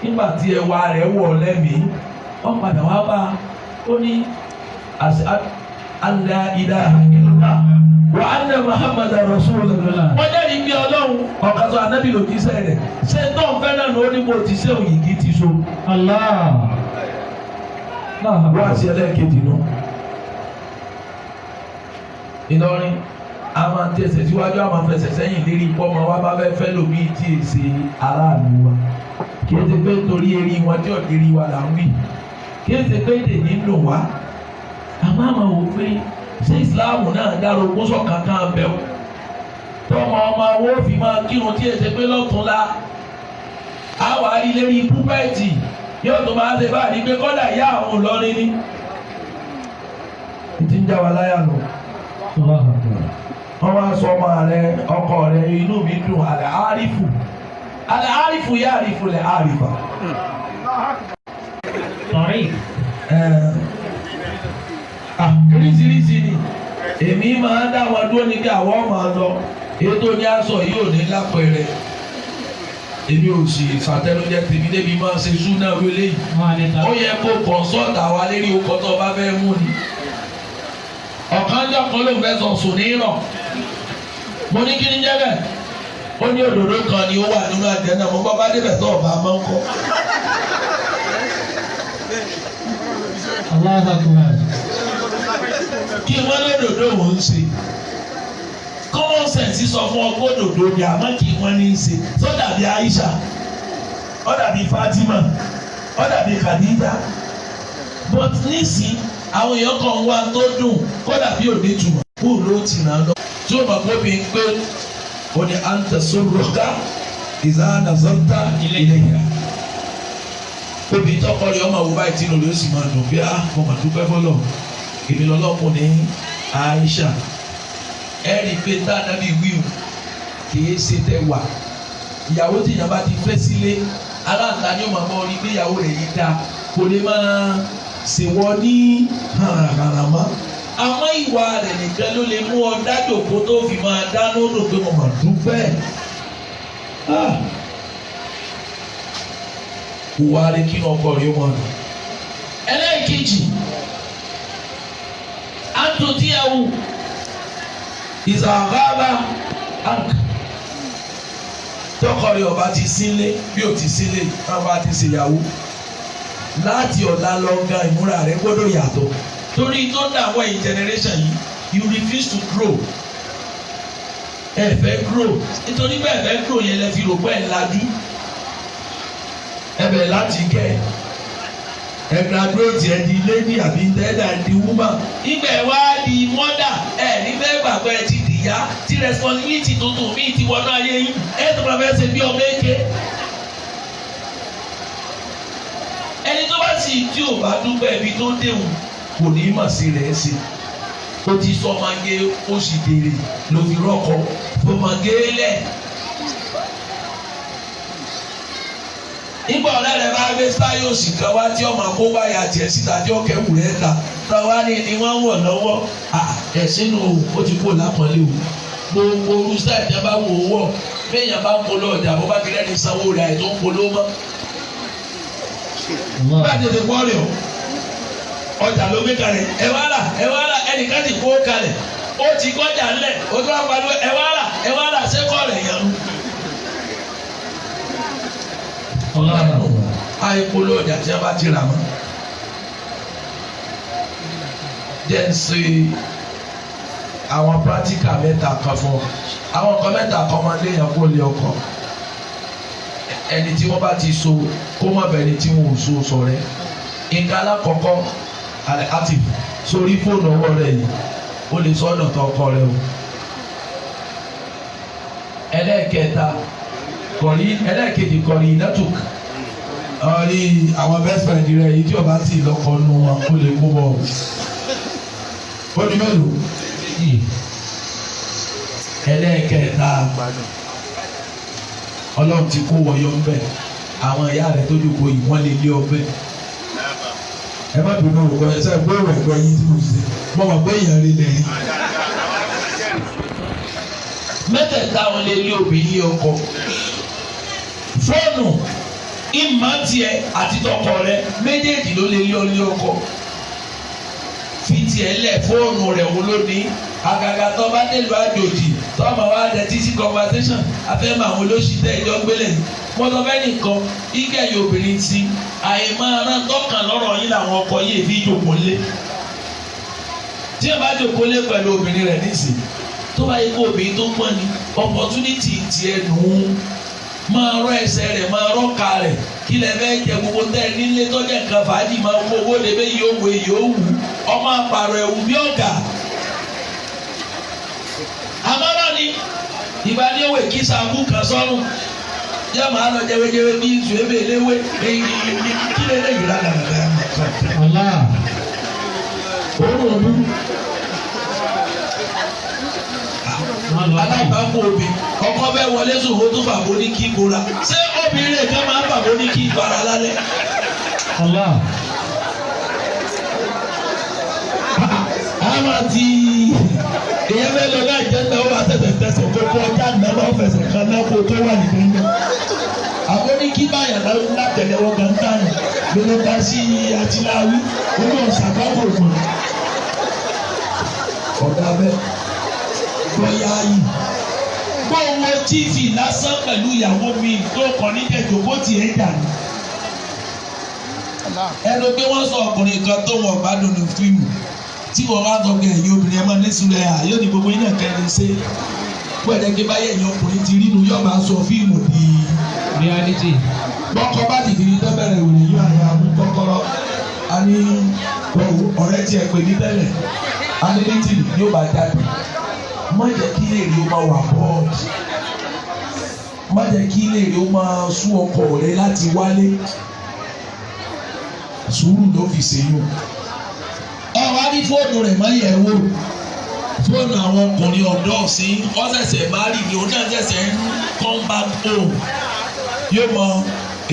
nígbà tí ẹwà rẹ̀ wọ̀ lẹ́mìí wọ́n padà wá bá ó ní alla ilaha illallah wa anna Muhammadan rasulullah. wọ́n jẹ́rìí bí ọlọ́run ọ̀kan sọ anábì lòdì sẹ́rẹ̀ ṣé tó ń fẹ́ náà ló ní bó ti ṣe òyìnbí ti so. wọ́n àti ẹlẹ́ẹ̀kejì náà. Ìlọrin a máa tẹsẹ̀ síwájú a máa fẹsẹ̀ sẹ́yìn lérí pọ́mọ wa bá fẹ́ lómi tí ì ṣe aráàlú wa kí ẹ ti pé torí eré wọn tí ọ̀dẹ́rì wa là ń wí kí ẹ ti pé èdè nínú wa àmọ́ àmọ́ wò pé ṣé ìsìláàmù náà dárò gbósọ̀ kankan bẹ̀ o tọmọ ọmọ wo fi máa kírun tí ẹ ti pé lọ́túnla a wà á rí lérí púpẹ́ẹ̀tì yóò tó máa ṣe báyìí pé kọ́dà ìyá àwọn Ìlọrin ni ìtì ń já wa láyà lọ wọ́n wá sọ ọmọ rẹ ọkọ rẹ inú mi dùn àlẹ́ àrífù yá àrífù lẹ̀ àrífà. Oríṣiríṣi ni èmi máa ń dá wọn dúró ní kí àwọn máa lọ ètò ní aṣọ yìí ò ní lápẹẹrẹ èmi ò sì ṣàtẹnujẹ tèmi débi máa ṣe súná wọlé yìí ó yẹ kó kọ̀ǹsọ́ọ̀tà wa lérí okọ̀ tó bá fẹ́ mú ni ọ̀kan jọ kan ló fẹ́ sọ sùn ní rọ̀ mo ní kí ni jẹ́ bẹ́ẹ̀ ó ní òdòdó kan ni ó wà nínú àjẹ́ náà mo bá bá débẹ̀ tó ọba máa ń kọ́. kí wọ́n lódòdó wò ń ṣe common sense sọ fún ọgbọ́n òdòdó ni àmọ́ kí wọ́n ní í ṣe tó dàbí Aisha ó dàbí Fatima ó dàbí Khadija but nísìnyí àwọn èèyàn kan wá tó dùn kódà bí òde jùmọ̀ kó ló ti nà lọ tí ó mọ̀ pé bí n pé ó ní anta surruka ìzá nazarta ilayha. Obì tọkọ rẹ̀ ọmọ àwòbá ìtinú rẹ̀ ó sì máa dùn bí mo máa dúpẹ́ fọlọ́ èmi lọ́lọ́kùn ní Aisha ẹ̀rí pé dáadábì wíwù kìí ṣe tẹ̀ wà ìyàwó tí ìyàwó bá ti fẹ́ sílé aláǹta ni ó máa mọ orí pé ìyàwó rẹ̀ yìí dáa kò lè máa ṣèwọ ní hàràmà àmọ́ ìwà rẹ̀ nìkan ló lè mú ọ dájòkó tó fi máa dáná ó dùn pé mo máa dúpẹ́ ìwà rẹ̀ kí ni ọkọ rẹ̀ ó máa dùn. ẹlẹ́ẹ̀kejì àtúntìyàwó ìzàgábà àǹkà tọkọ rẹ̀ ọba ti sílé bí o ti sílé náà bá ti ṣèyàwó láti ọ̀la lọ́gán ìmúra rẹ̀ gbọ́dọ̀ yàtọ̀ torí tó ń dààmú ẹ̀yìn generation yìí you refuse to grow ẹ fẹ́ grow nítorí bẹ́ẹ̀ fẹ́ grow yẹn lẹ fi rò pé ẹ̀ lajú ẹ bẹ̀rẹ̀ láti kẹ́ ẹ graduate ẹ di lady àbí tẹ́lẹ̀ ẹ di woman ibẹ̀ wá di mother ẹ nífẹ̀ẹ́ gbàgbọ́ ẹ ti dìyà tí responsibility tuntun mi ti wọnú ayé yín ẹ tó máa fẹ́ ṣe bí ọmọ èké. ẹni tó bá sì tí ò bá dúpẹ́ ibi tó déhùn kò ní mà sí rẹ̀ ṣe ó ti sọ mage ó sì dèrè ló fi rọ́kọ fún mage lẹ̀. nígbà ọ̀rẹ́ rẹ̀ bá gbé sáyọ̀sì kan wá tí ọmọ kó wáyà tiẹ̀ síta tí ọkẹ́ wù rẹ̀ ta táwa ni wọ́n wọ̀ lọ́wọ́ ẹ̀sìn nù ó ti kó lápọ̀lẹ́ o gbogbo olùsá ìjọba wò ó wọ̀ béèyàn bá ń polo ọjà bó bá ti rẹ́ni sanwó rẹ̀ àìtó ń polo mọ́. bá a tètè kọ́ rẹ̀ o ọjà ló gbé kalẹ̀ ẹ wá rà ẹnìkan ti kó kalẹ̀ ó ti kọjá ńlẹ̀ ó tó wá pariwo ẹ wá rà sẹ́kọ̀ rẹ̀ yẹn nu. àìpolo ọjà tí a bá ti rà mọ́ jẹ́ ń ṣe àwọn pírátíkà mẹ́ta kan fún ọ àwọn nǹkan mẹ́ta kan máa léèyàn kó lé ọkọ ẹni tí wọ́n bá ti so kó má bẹ̀rẹ̀ ni tí wọ́n ò so sọ̀rẹ́ nǹkan alákọ̀ọ́kọ́ àti sórí fóònù ọwọ́ rẹ̀ yìí ó lè sọ ọ̀nà tó ọkọ rẹ̀ o ẹlẹ́ẹ̀kejì kọ̀rí network ọ̀rí àwọn best friend rẹ̀ yìí tí o bá ti lọ́kọ̀ nù wọn ó lè kó bọ̀ ó ní mélòó ẹlẹ́ẹ̀kẹta ọlọ́run ti kó wọ̀nyọ́ ń bẹ̀ àwọn ìyá rẹ̀ tó dùkọ̀ yìí wọ́n lè lé ọbẹ̀ ẹ má bínú òkò ẹ sẹ́yìn gbóòrò ẹ̀gbẹ́ yín tí mo ṣe mo mọ̀ pé èèyàn rí lẹ́yìn. mẹ́tẹ̀ẹ̀ta wọn lè lé obìnrin ọkọ fóònù ìmọ̀tiẹ̀ àti tọkọ rẹ méjèèjì ló lè lé ọkọ fi tiẹ̀ lẹ̀ fóònù rẹ̀ wò lónìí àgàgà tó bá nílùú àjòjì tó máa wá dẹ títí conversation afẹ́mọ̀ àwọn olóṣìṣẹ́ ìjọ gbélé mọ́tò fẹ́ nìkan ìkẹyìn obìnrin ti àìmọ́ ara tọ́kàn lọ́rọ̀ yín làwọn ọkọ yìí fi jòkó lé tí ẹ bá jòkó lé pẹ̀lú obìnrin rẹ̀ nísìnyí tó bá yẹ kó obìnrin tó pọ́n ni opportunity tiẹ̀ nù ú máa rọ ẹsẹ̀ rẹ̀ máa rọ ká rẹ̀ kí lẹ fẹ́ jẹ gbogbo tẹ́ nílé tọ́jà nǹkan fàájì máa wọ owó lè bẹ́ yóò wọ èyí ó wù ọmọ àpàrọ̀ ẹ̀wù bí ọ̀gá. àmọ́ràn ni ìbádé òwe kí sàkú kan sọ́run yẹ màá lọ jẹwéjẹwé bí ìtù ebe léwé kí lè lè yìí rárá rárá. alábàápọ̀ obì ọkọ bẹ́ẹ̀ wọlé sùn ó tún fàbó ní kí bora ṣé obìnrin rẹ̀ kan máa ń fàbó ní kí bara lálẹ́. àwọn àti èyàn fẹ́ lọ náà jẹ́ náà ó bá tẹ̀sẹ̀ kókó ọjà náà ó fẹsẹ̀ kan náà kó tó wà nìkan náà. àbó ní kí báyà látẹ̀lẹ́wọ́ gàntánì ló bá sí àtìláwí ó lọ sàgbákò mọ́. ọ̀dà bẹ́ẹ̀ bọ́yá yìí gbọ́wọ́ tv lásán pẹ̀lú ìyàwó mi tó kàn ní kẹjọ bó tiẹ̀ dà ní. ẹnu pé wọ́n sọ ọkùnrin kan tó wọ̀ gbádùn ní fíìmù tí wọ́n wá tọ́gbẹ́ ẹ̀yìn obìnrin ẹ̀ máa ní sùúrù ẹ̀ yóò ní gbogbo iná kẹrin ṣe gbọ́dọ̀ kí báyẹ̀ ẹ̀yìn ọkùnrin ti rí nu yóò máa sọ fíìmù di reality. bọ́kọ bá ti di tẹ́bẹ̀rẹ̀ òní yóò àyà mú kọ́kọ́rọ́ a ní ọ̀rẹ́ tiẹ̀ pè ní tẹ́lẹ̀ a ní ní tìlù yóò bá jáde má jẹ́ kí èrè ó máa wà bọ́ọ̀dù má jẹ́ kí ilé rẹ ó máa sú ọkọ rẹ láti wálé sùúrù ló fi ṣèyún. ọ̀wá ní fóònù rẹ̀ má yẹ̀ wò fóònù àwọn ọkùnrin ọ̀dọ́ sí ọ̀sẹ̀sẹ̀ márì ni òun náà ṣẹ̀ṣẹ̀ ń come back home yóò mọ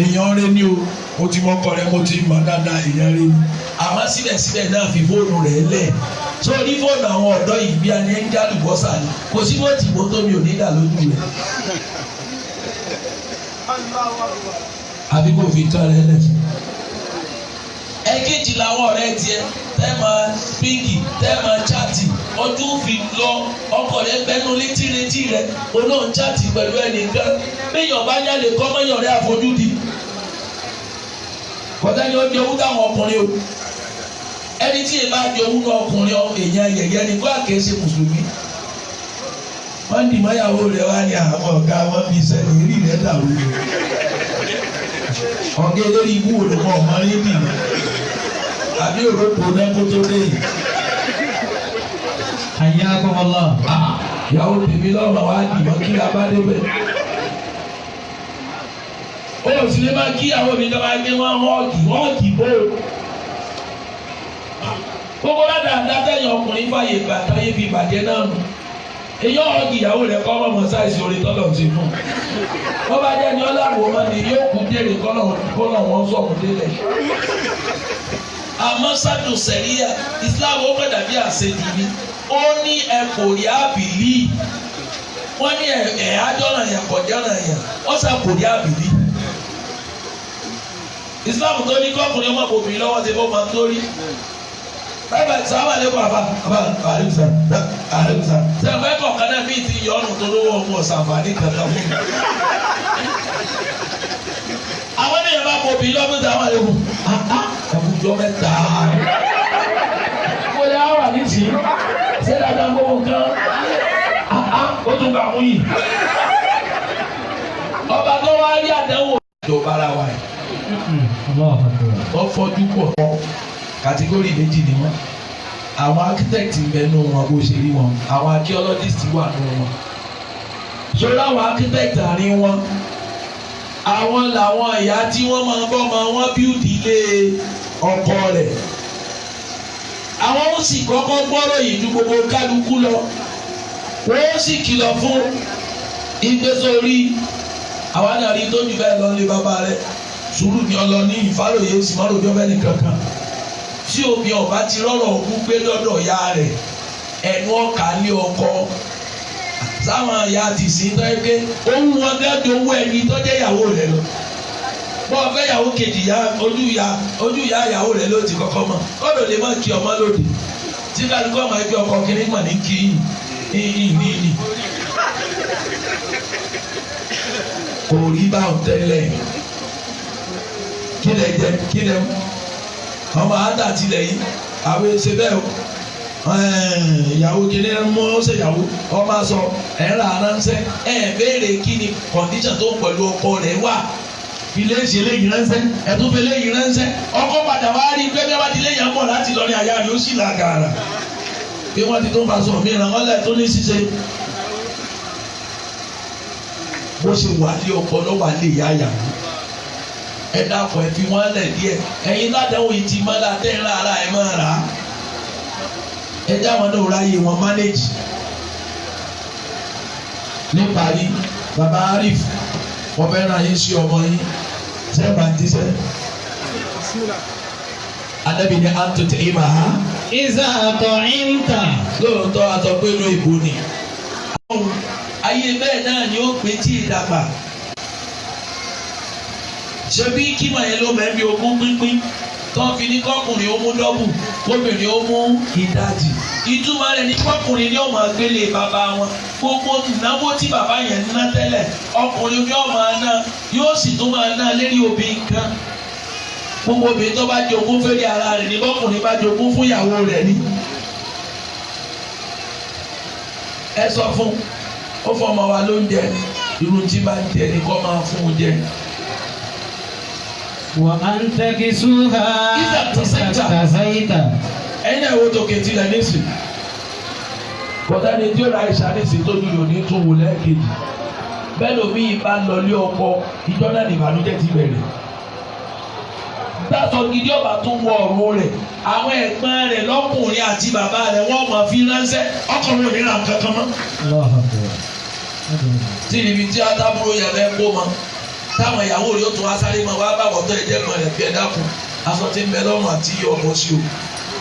èèyàn rẹ ní o mo ti mọ ọkọ rẹ mo ti mọ dáadáa èèyàn rẹ ní àmọ́ síbẹ̀síbẹ̀ náà fi fóònù rẹ̀ lẹ̀ tó ní fóònù àwọn ọ̀dọ́ yìí bí ẹni ń dá lùbọ́sà ni kò sí bó ti bó tómi ò ní dà lójú rẹ̀ àbí kò fi tán rẹ̀ lẹ̀ fún. ẹ̀kejì làwọn ọ̀rẹ́ tiẹ̀ tẹ́ máa pínkì tẹ́ máa chaati ọdún fi lọ ọkọ rẹ̀ bẹ́nu létí rẹ̀ olóhùn chaati pẹ̀lú ẹnìkan béèyàn bá yálè kọ́ mọ́yàn rẹ̀ àfojúdi kọ́tà ni ó di owó táwọn ọkùnrin o ẹni tí èèyàn bá di owó náà ọkùnrin èèyàn yẹ̀yẹ́ ni kó àkéésì mùsùlùmí wọ́n dì mọ́yàwó rẹ̀ wá ní àwọn ọ̀gá wọn bí sẹ́ni rí rẹ̀ dàrú ọ̀gá eléyìí ibú wò ló mọ̀ ọ̀mọ́ rí bì àbí òrókò náà kó tó dé yìí. Àyà kọ́mọlá. Ìyàwó tèmi lọ́rọ̀ wá dìbọn kí la bá débẹ̀. Ó sì lè máa kí ìyàwó mi dábàá gbé wọn họ́ọ̀kì bó. Gbogbo ládàá tẹ̀yìn ọkùnrin fàyè gbà táyé fi bàjẹ́ náà nù. Èyí ọ̀gì ìyàwó rẹ̀ kọ́ mọ̀mọ́ sáìsì orí tọ́lọ̀ ti fún. Wọ́n bá jẹ́ ní ọ̀làwọ̀ máa ní yóò kú délé kọ́lọ̀ wọn sọ̀kù délẹ̀. Àmọ́ sádùn sẹ̀ríyà Islam ó fẹ́ dàbí àṣejù ni. Ó ní ẹ̀kọ́ rí àbìlí. Wọ́n ní àjọ́nà yẹn kọjọ́nà yẹn. Ó sà kò rí àbìlí. Islam tó ní kọ́kùnrin ọmọ obìnrin lọ́wọ́ ti fọ́ máa tó rí. Báyìí sábà lè kọ́ àbá àlùsà. Sẹ́yìn fẹ́ kọ̀ọ̀kan náà bíi ti yọ ọ́nù tó lówó ọmọ ọ̀sànfààní kankan fún mi. Àwọn ènìyàn bá kọ̀ obìnrin lọ́wọ́ sábà lè kù. Àbújọ mẹ́ta. Mo yà wà nísìí. Ṣé dáadáa gbogbo nǹkan? Ó tún kà mú yìí. Ọba tó wá rí àdánwò. Ìjọba ara wa yìí. Wọ́n fọ́jú pọ̀ kàtígórì méjì ni wọ́n. Àwọn architect ń bẹ nù wọn bó ṣe rí wọn. Àwọn archaeologist wà nù wọn. Ṣọlá àwọn architect àárín wọn. Àwọn làwọn ìyá tí wọ́n máa bọ́ ọmọ wọn build ilé ọkọ rẹ̀. Àwọn ó sì kọ́kọ́ gbọ́rọ̀ yìí ju gbogbo kálukú lọ. Wọ́n ó sì kìlọ̀ fún ìgbésórí. Àwọn náà rí tóbi bẹ́ẹ̀ lọ lé bàbá rẹ̀. Sùúrù ni ọlọ́ni ìfàlóye sì má lòdì ọbẹ̀ nìkan kan. Tí omi ọba ti rọrọ̀ òkú gbé lọ́dọ̀ ya rẹ̀ ẹnu ọkà lé ọkọ. Sáwọn ìyá ti sìn tó yẹ pé ohun wọn gẹ́gẹ́ owó ẹni tó jẹ́ ìyàwó rẹ̀ lọ. Bọ́ọ̀ fẹ́ ìyàwó kejì ya ojú ìyá ìyàwó rẹ̀ ló ti kọ́kọ́ mọ̀. Kọ́dọ̀ lè má kí ọmọ lòdì. Tí kálukú ọmọ ẹgbẹ́ ọkọ kìíní mọ̀ ní kí ní. Kò rí báwọn tẹ́lẹ̀. Kílẹ̀ ọmọ àdá tilẹ̀ yìí àwọn ẹsẹ̀ bẹ́ẹ̀ o ìyàwó kìíní mú ṣe ìyàwó ọmọ sọ ẹ̀rọ aránṣẹ́ béèrè kí ni condition tó pẹ̀lú ọkọ rẹ̀ wà ilé ìṣe léyìn ránṣẹ́ ẹ̀túnfẹ́ léyìn ránṣẹ́ ọkọ padà wá rí pé bí wọ́n ti léyìn mọ̀ láti lọ ní àyà rẹ̀ ó sì làgàrà bí wọ́n ti tó ń fa sọ mìíràn wọ́n lẹ̀ tó ní ṣíṣe bó ṣe wà lé ọkọ lọ́wọ́ àlè ìyá yàrá. Ẹ dàpọ̀ ẹ fi wọ́n lẹ̀ díẹ̀ ẹ̀yin ládàáwò yìí ti mọ́ látẹ̀ ńlá ara ẹ̀ máa rà á ẹ já wọn náà ráyè wọn manage. Níparí bàbá Arif wọ́n fẹ́ ràn yín sí ọmọ yín sẹ́ẹ̀bà ń díṣẹ́. Ànábì ni à ń tó tẹ̀ ẹ́ mà á. Ìzà àtọ̀ ìǹtà. Lóòótọ́ àtọ̀ pé inú ìbò ni. Ayé bẹ́ẹ̀ náà ni ó pé tí ì dàgbà. Ṣebí kí màá yẹn ló mẹ́bí ogún pínpín tó fi ní kọ́kùnrin ó mú dọ́bù kóbìnrin ó mú ìdajì. Ìtumọ̀ rẹ̀ ní kọ́kùnrin ni ó máa gbélé bàbá wọn. Gbogbo ìnáwó tí bàbá yẹn ń ná tẹ́lẹ̀ ọkùnrin ni ó máa ná yóò sì tún máa ná lérí obìnrin kan. Gbogbo obìnrin tó bá jogún fẹ́rẹ́ ara rẹ̀ ní kọ́kùnrin bá jogún fún ìyàwó rẹ̀ ni. Ẹ sọ fún ó fọmọ wa lóúnjẹ irun tí bá ń tẹ̀ ní kọ́ máa fún un jẹ. وأن تكسوها إذا اكتسيت. Ẹ̀yin náà wo tòkè tilẹ̀ nísìn. Kọ̀dá ni tí ó ra ìṣàníṣe tó dúró ní tó wò lẹ́ẹ̀kejì. bẹ́ẹ̀ lómi ìbá lọlé ọkọ ìjọ náà ní ìbànújẹ́ ti bẹ̀rẹ̀. Tásọ gidi ọba tó wọ ọ̀run rẹ̀ àwọn ẹ̀gbọ́n rẹ̀ lọ́kùnrin àti bàbá rẹ̀ wọ́n máa fi ránṣẹ́ ọkùnrin ò ní ra kankan mọ́. tí ibi tí adábúrò yẹn fẹ́ kó mọ táwọn ìyàwó rẹ̀ ó tún wá sáré mọ́ wá bá wọ́tọ́ ẹ̀jẹ̀ kan rẹ̀ fi ẹ̀ dákun aṣọ tí ń bẹ lọ́rùn àti iye ọ̀pọ̀ sí o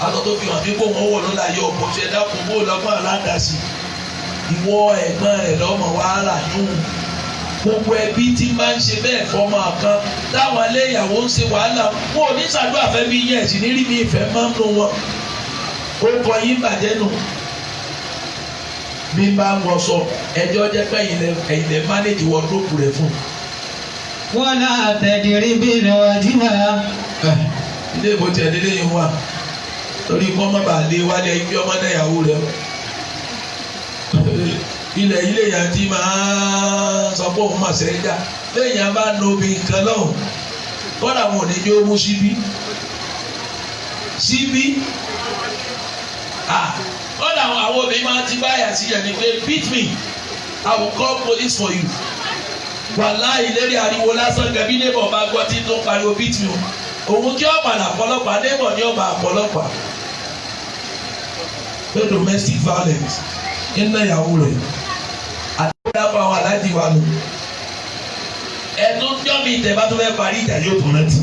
aṣọ tó fi hàn mí kó wọ́n wọ̀ lọ́la iye ọ̀pọ̀ sí ẹ̀ dákun bó lọ́gbọ́n aládàásí ìwọ ẹ̀gbọ́n rẹ̀ lọ́mọ wàhálà yóò gbogbo ẹbí tí máa ń ṣe bẹ́ẹ̀ fọmọ kan táwọn ilé ìyàwó ń ṣe wàhálà wọn ò ní ṣàdúrà fẹ́ bí yẹn sì ní rí mi ìfẹ́ máa ń lo wọn ó kọ yín bàjẹ́ nù bí bá ń wọṣọ ẹjọ́ jẹ́ pé ẹ̀yin lẹ mánéjì wọ́dúrópù rẹ̀ fún. wọ́n náà tẹ̀dírí bí lọ́wọ́dí náà. ilé ìbò tí ẹ̀dílé yìí wà torí kọ́ má bàa lé wálé ibi ọmọ náà ìyàwó rẹ̀ ilẹ̀ ilé yẹn ti máa sọ pé òun mà sẹ́yìn dá lẹ́yìn yẹn bá nu obì nǹkan lọ́hùn kọ́dà wọn ò ní jó mú síbí kọ́dà àwọn obìnrin máa ti báyà sí yẹn ni pé beat me I will call police for you wàláhì ìlérí ariwo lásán gẹ̀bí neighbor bá gbọ́ tí tó pariwo beat me òun kí ọ̀pàdà ọ̀pọ̀lọpàá neighbor ní ọba ọ̀pọ̀lọpàá pé domestic violence iná ìyàwó rẹ̀ àdúgbò àwọn aláàjì wa nù ẹ̀dùn jọ́ mi ìtẹ̀ bá tó fẹ́ parí ìjà yóò tún rántí.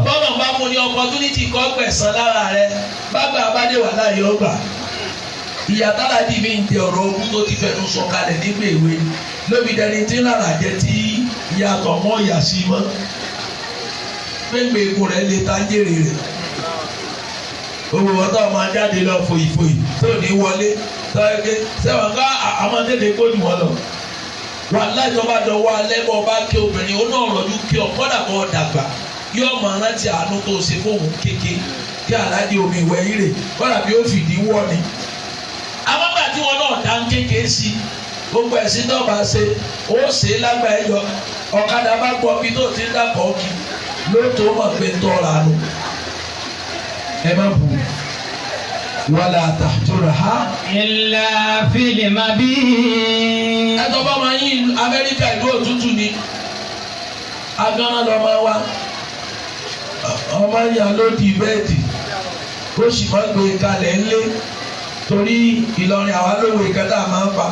bọ́lá bá mú ní opportunity kọ́ gbẹ̀sán lára rẹ̀ bàbá abádé wà láàyè ọgbà ìyá táládì mi ń tẹ ọ̀rọ̀ ogun tó ti fẹnu sọ kalẹ̀ nígbà èwe lóbi dẹni tí ń rárá jẹ tí ìyàtọ̀ mọ́ ìyà sí mọ́ pẹ́ńpẹ́ egun rẹ̀ lè ta jèrè rẹ̀ owó ọtọ́ ọmọ jáde lọ fòyìfòyì tó ní wọlé tọ́yẹ́kẹ́ sẹ́wọ̀n ká àwọn tètè kó jù wọ́n lọ. wà láìjọba dọ̀wọ́ alẹ́ bọ́ bá ké obìnrin ó náà rọ̀jú kí ọ kọ́dà bọ́ dàgbà yóò máa rántí àánú tó ṣe fóun kéke kí aláàjì omi ìwẹ̀ ire kọ́dà bí ó fìdí wọ́ ni. àwọn gbà tí wọn náà dá ń kéke sí gbogbo ẹ̀sìn náà bá ṣe ó ṣe é lágbà ẹ̀yọ ọ̀kadà bá gbọ́ bí tó ti ń dàpọ̀ kí lóòótọ́ mọ̀ pé tọ́ra nù ẹ má bù wàlà àtàtúrà ha. ilà fílímà bí. ẹ tọ́ bá máa yín Amẹ́ríkà ìlú òtútù ni agánná lọ máa wá ọmọ yàn ló di bẹ́ẹ̀dì ó sì máa gbé kalẹ̀ ńlé torí Ìlọrin àwa lówó ìkẹta máa ń pa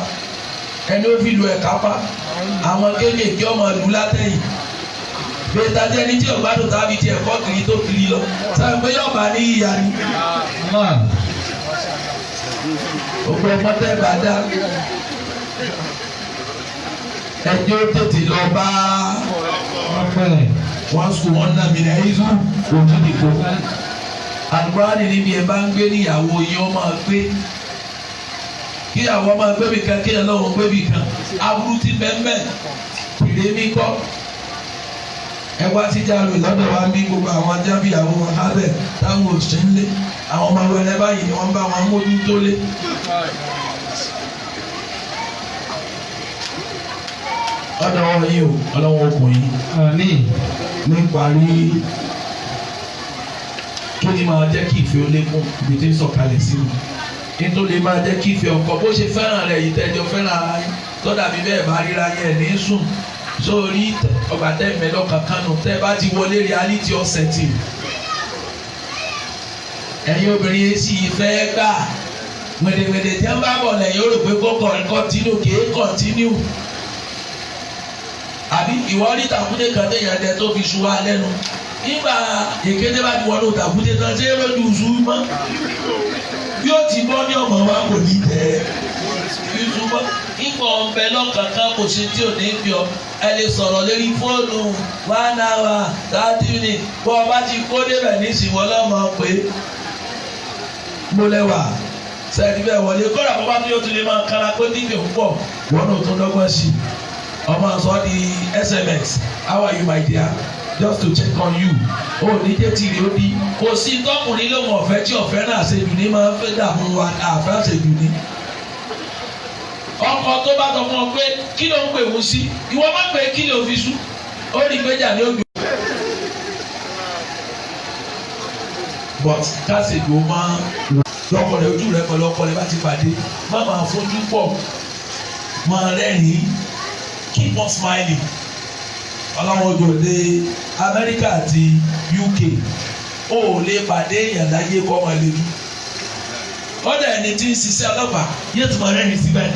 ẹni ó fi lu ẹ̀ka pa àwọn kéékèèké ọmọ ìlú látẹ̀yìn bẹ́ẹ̀ni ẹni tí ọgbádùn tàbí tí ẹ̀kọ́ kiri tó kiri lọ sáà pé yóò bá ní ìyá ni. òpin ọmọ tẹ́ bá dá ẹjọ́ tètè lọ bá wọn sùn wọn nà mí ní ẹ̀yìn ojú nìkó. àlùbáàdì níbi ẹ bá ń gbé níyàwó yín ọ máa gbé kíyàwó máa gbé mi kan kíyàwó náà gbé mi kan aburú ti bẹ́ẹ̀ ìrèmí kọ́. ẹ wá sí jáde lọ́dọ̀ wa bí gbogbo àwọn jábí àwọn ọmọ abẹ táwọn òṣìṣẹ́ ń lé àwọn ọmọ wẹrẹ báyìí ni wọ́n bá wọn mójú tó lé. ọ̀dọ̀ wọn yìí o ọlọ́wọ́ ọkùnrin ní parí kí ni máa jẹ́ kí ìfẹ́ ó lékún ibi tí ń sọ̀kalẹ̀ sí mi nítorí máa jẹ́ kí ìfẹ́ ọkọ bó ṣe fẹ́ràn rẹ̀ yìí tẹ́jọ́ fẹ́ràn ara yín tọ́dà bí bẹ́ẹ̀ bá ríra yẹn ní sùn sórí ọgbà tẹ́ mẹ́lọ́ kankan nù tẹ́ bá ti wọlé reality ọ̀sẹ̀ tì ẹ̀yin obìnrin yẹn sì fẹ́ gbà gbèdégbèdé tí wọ́n bá bọ̀ lẹ́yìn ó rò pé kó continue kì í continue àbí ìwọ rí tàkúté kan téèyàn dẹ tó fi ṣu wa lẹ́nu nígbà èkété bá ti wọnú tàkúté kan ṣé lójú ṣu mọ́ yóò ti bọ́ ní ọmọ wa kò ní tẹ̀ ìṣubọ́ nígbà ọ̀bẹ lọ́kànkan kò ṣe tí ò ní fi ọ ẹ lè sọ̀rọ̀ lórí fóònù 1 hour 30 minutes bọ́ ọ bá ti kó débẹ̀ nísìnyí wọ́n lọ́mọ pé mo lẹ́wà sẹ́ẹ̀dí bẹ́ẹ̀ wọlé kọ́ra bọ́ bá tó yóò tún lè máa kára kó dígbè púpọ̀ wọ́n náà tún dọ́gbọ́n sí ọmọ sọ di SMS how are you my dear just to check on you ó ní jẹ́ tìrì ó di kò sí tọkùnrin lóhùn ọ̀fẹ́ tí ọ̀fẹ́ náà ṣe jù ní máa ń fẹ́ dààmú wa àfẹ́ ṣe jù ní. ọkọ tó bá sọ fún ọ pé kí ló ń pè wọ́n sí ìwọ má pè kí ló fi sú ó rí gbéjà ní ojú. but káṣíjò máa lọkọ rẹ ojú rẹ pẹ̀lú ọkọ rẹ bá ti pàdé má máa fojú pọ̀ máa rẹ́rìn-ín keep on smiling. Ọlọ́run ojú òde Amẹ́ríkà àti UK ó lè pàdé èèyàn láyé kọ́ ọmọ lẹ́nu. Ọ̀dà ẹni tí ń ṣiṣẹ́ ọlọ́pàá yóò tún máa rẹ́rìn síbẹ̀.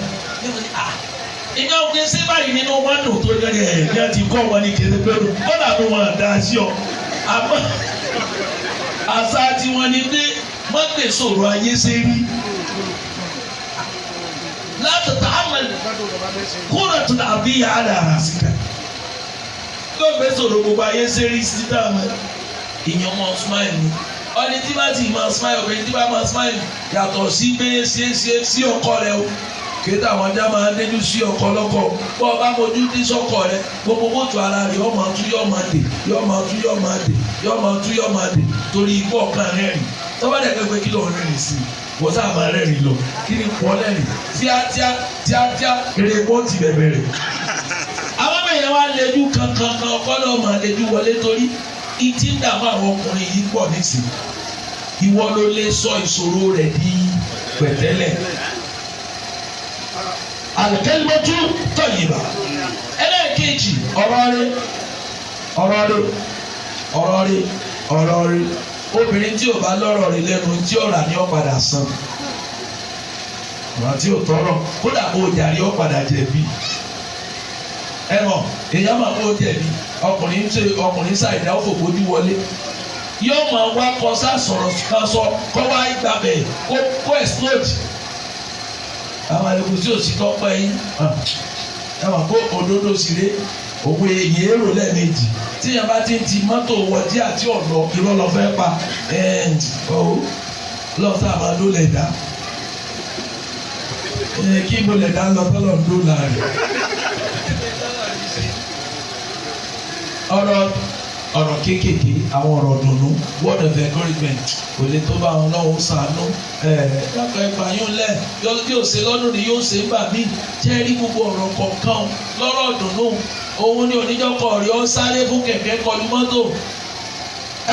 Ìgbà òkè sí báyìí nínú wọn dùn tó yẹ ní ẹ ti kọ́ wọn ní kéde pẹ̀lú. Kọ́dà ló wọn dá sí ọ. Àmọ́ àṣà tiwọn ni pé wọ́n gbé sọ̀rọ̀ ayé ṣe rí. Láti tààmì kúrò tó dàbí àdá àràsíkà. Yóò gbé sọ̀rọ̀ gbogbo ayé ṣe rí sí dáàmú. Ìyẹn mọ smile ni. Ọni tí bá ti máa smile obìnrin tí bá máa smile yàtọ̀ sí pé sí ọkọ rẹ o. Kéde àwọn ajá máa déjú sí ọkọ lọ́kọ. Bọ́ ọ bá mojú tí sọ́kọ rẹ gbogbo mọ́tò ara rẹ̀ yọ máa tú yọ máa dè yọ máa tú yọ máa dè yọ máa tú yọ máa dè torí ikú ọ̀kan rẹ́rìn. Tọ́ba dẹ̀ pé kí ló ń rẹ́rìn sí i wọ́n sábà máa rẹ́rìn lọ kí ni pọ́ lẹ́rìn tíátíá eré bọ́ọ̀tì bẹ̀rẹ̀ rẹ̀. Àwọn èèyàn wá lẹ́jú kankan ọkọ náà máa lẹ́jú wọlé torí ìtì ń dààmú àwọn ọkùnrin yìí pọ̀ nísìnyí. Ìwọ ló lè sọ ìṣòro rẹ̀ di pẹ̀tẹ́lẹ̀. Al-kalimatu tayyiba. Ẹlẹ́ẹ̀kejì ọ̀rọ̀ rẹ̀. Obìnrin tí ò bá lọ́rọ̀ rẹ̀ lẹ́nu tí ó rà ní ọ̀padà san. Ọ̀rọ̀ tí ò tọrọ kódà kó o jàre ọ̀padà jẹ̀bi. Èèyàn máa kó o jẹ̀bi ọkùnrin ṣàìdá ó fòkójú wọlé. Yóò máa wá kọ sásọ̀rọ̀ kan sọ kọ́ wá ìgbàbẹ̀ kó explode. Àwọn àlejò tí ò sí tọ́pẹ́ yín kó òdodo sí ré òwe èyí èrò lẹ́ẹ̀mejì tí yẹn bá ti ń ti mọ́tò wọ̀dí àti ọ̀nà irọ́ lọ fẹ́ pa lọ́sà máa ló lẹ̀ dá kí mo lẹ̀ dá lọ tọ́lọ̀ ń dó láàrin. ọ̀rọ̀ kéékèèké àwọn ọ̀rọ̀ dùnú word of encouragement kò lè tó bá wọn lọ́wọ́ sànú lọ́kọ̀ ẹgbà yóò lẹ̀ yóò ṣe lọ́dún ni yóò ṣe gbà mí jẹ́ rí gbogbo ọ̀rọ̀ kọ̀ọ̀kan lọ́rọ̀ dùnú òun ni oníjọ́kọ̀ rí ó sáré fún kẹ̀kẹ́ kọlu mọ́tò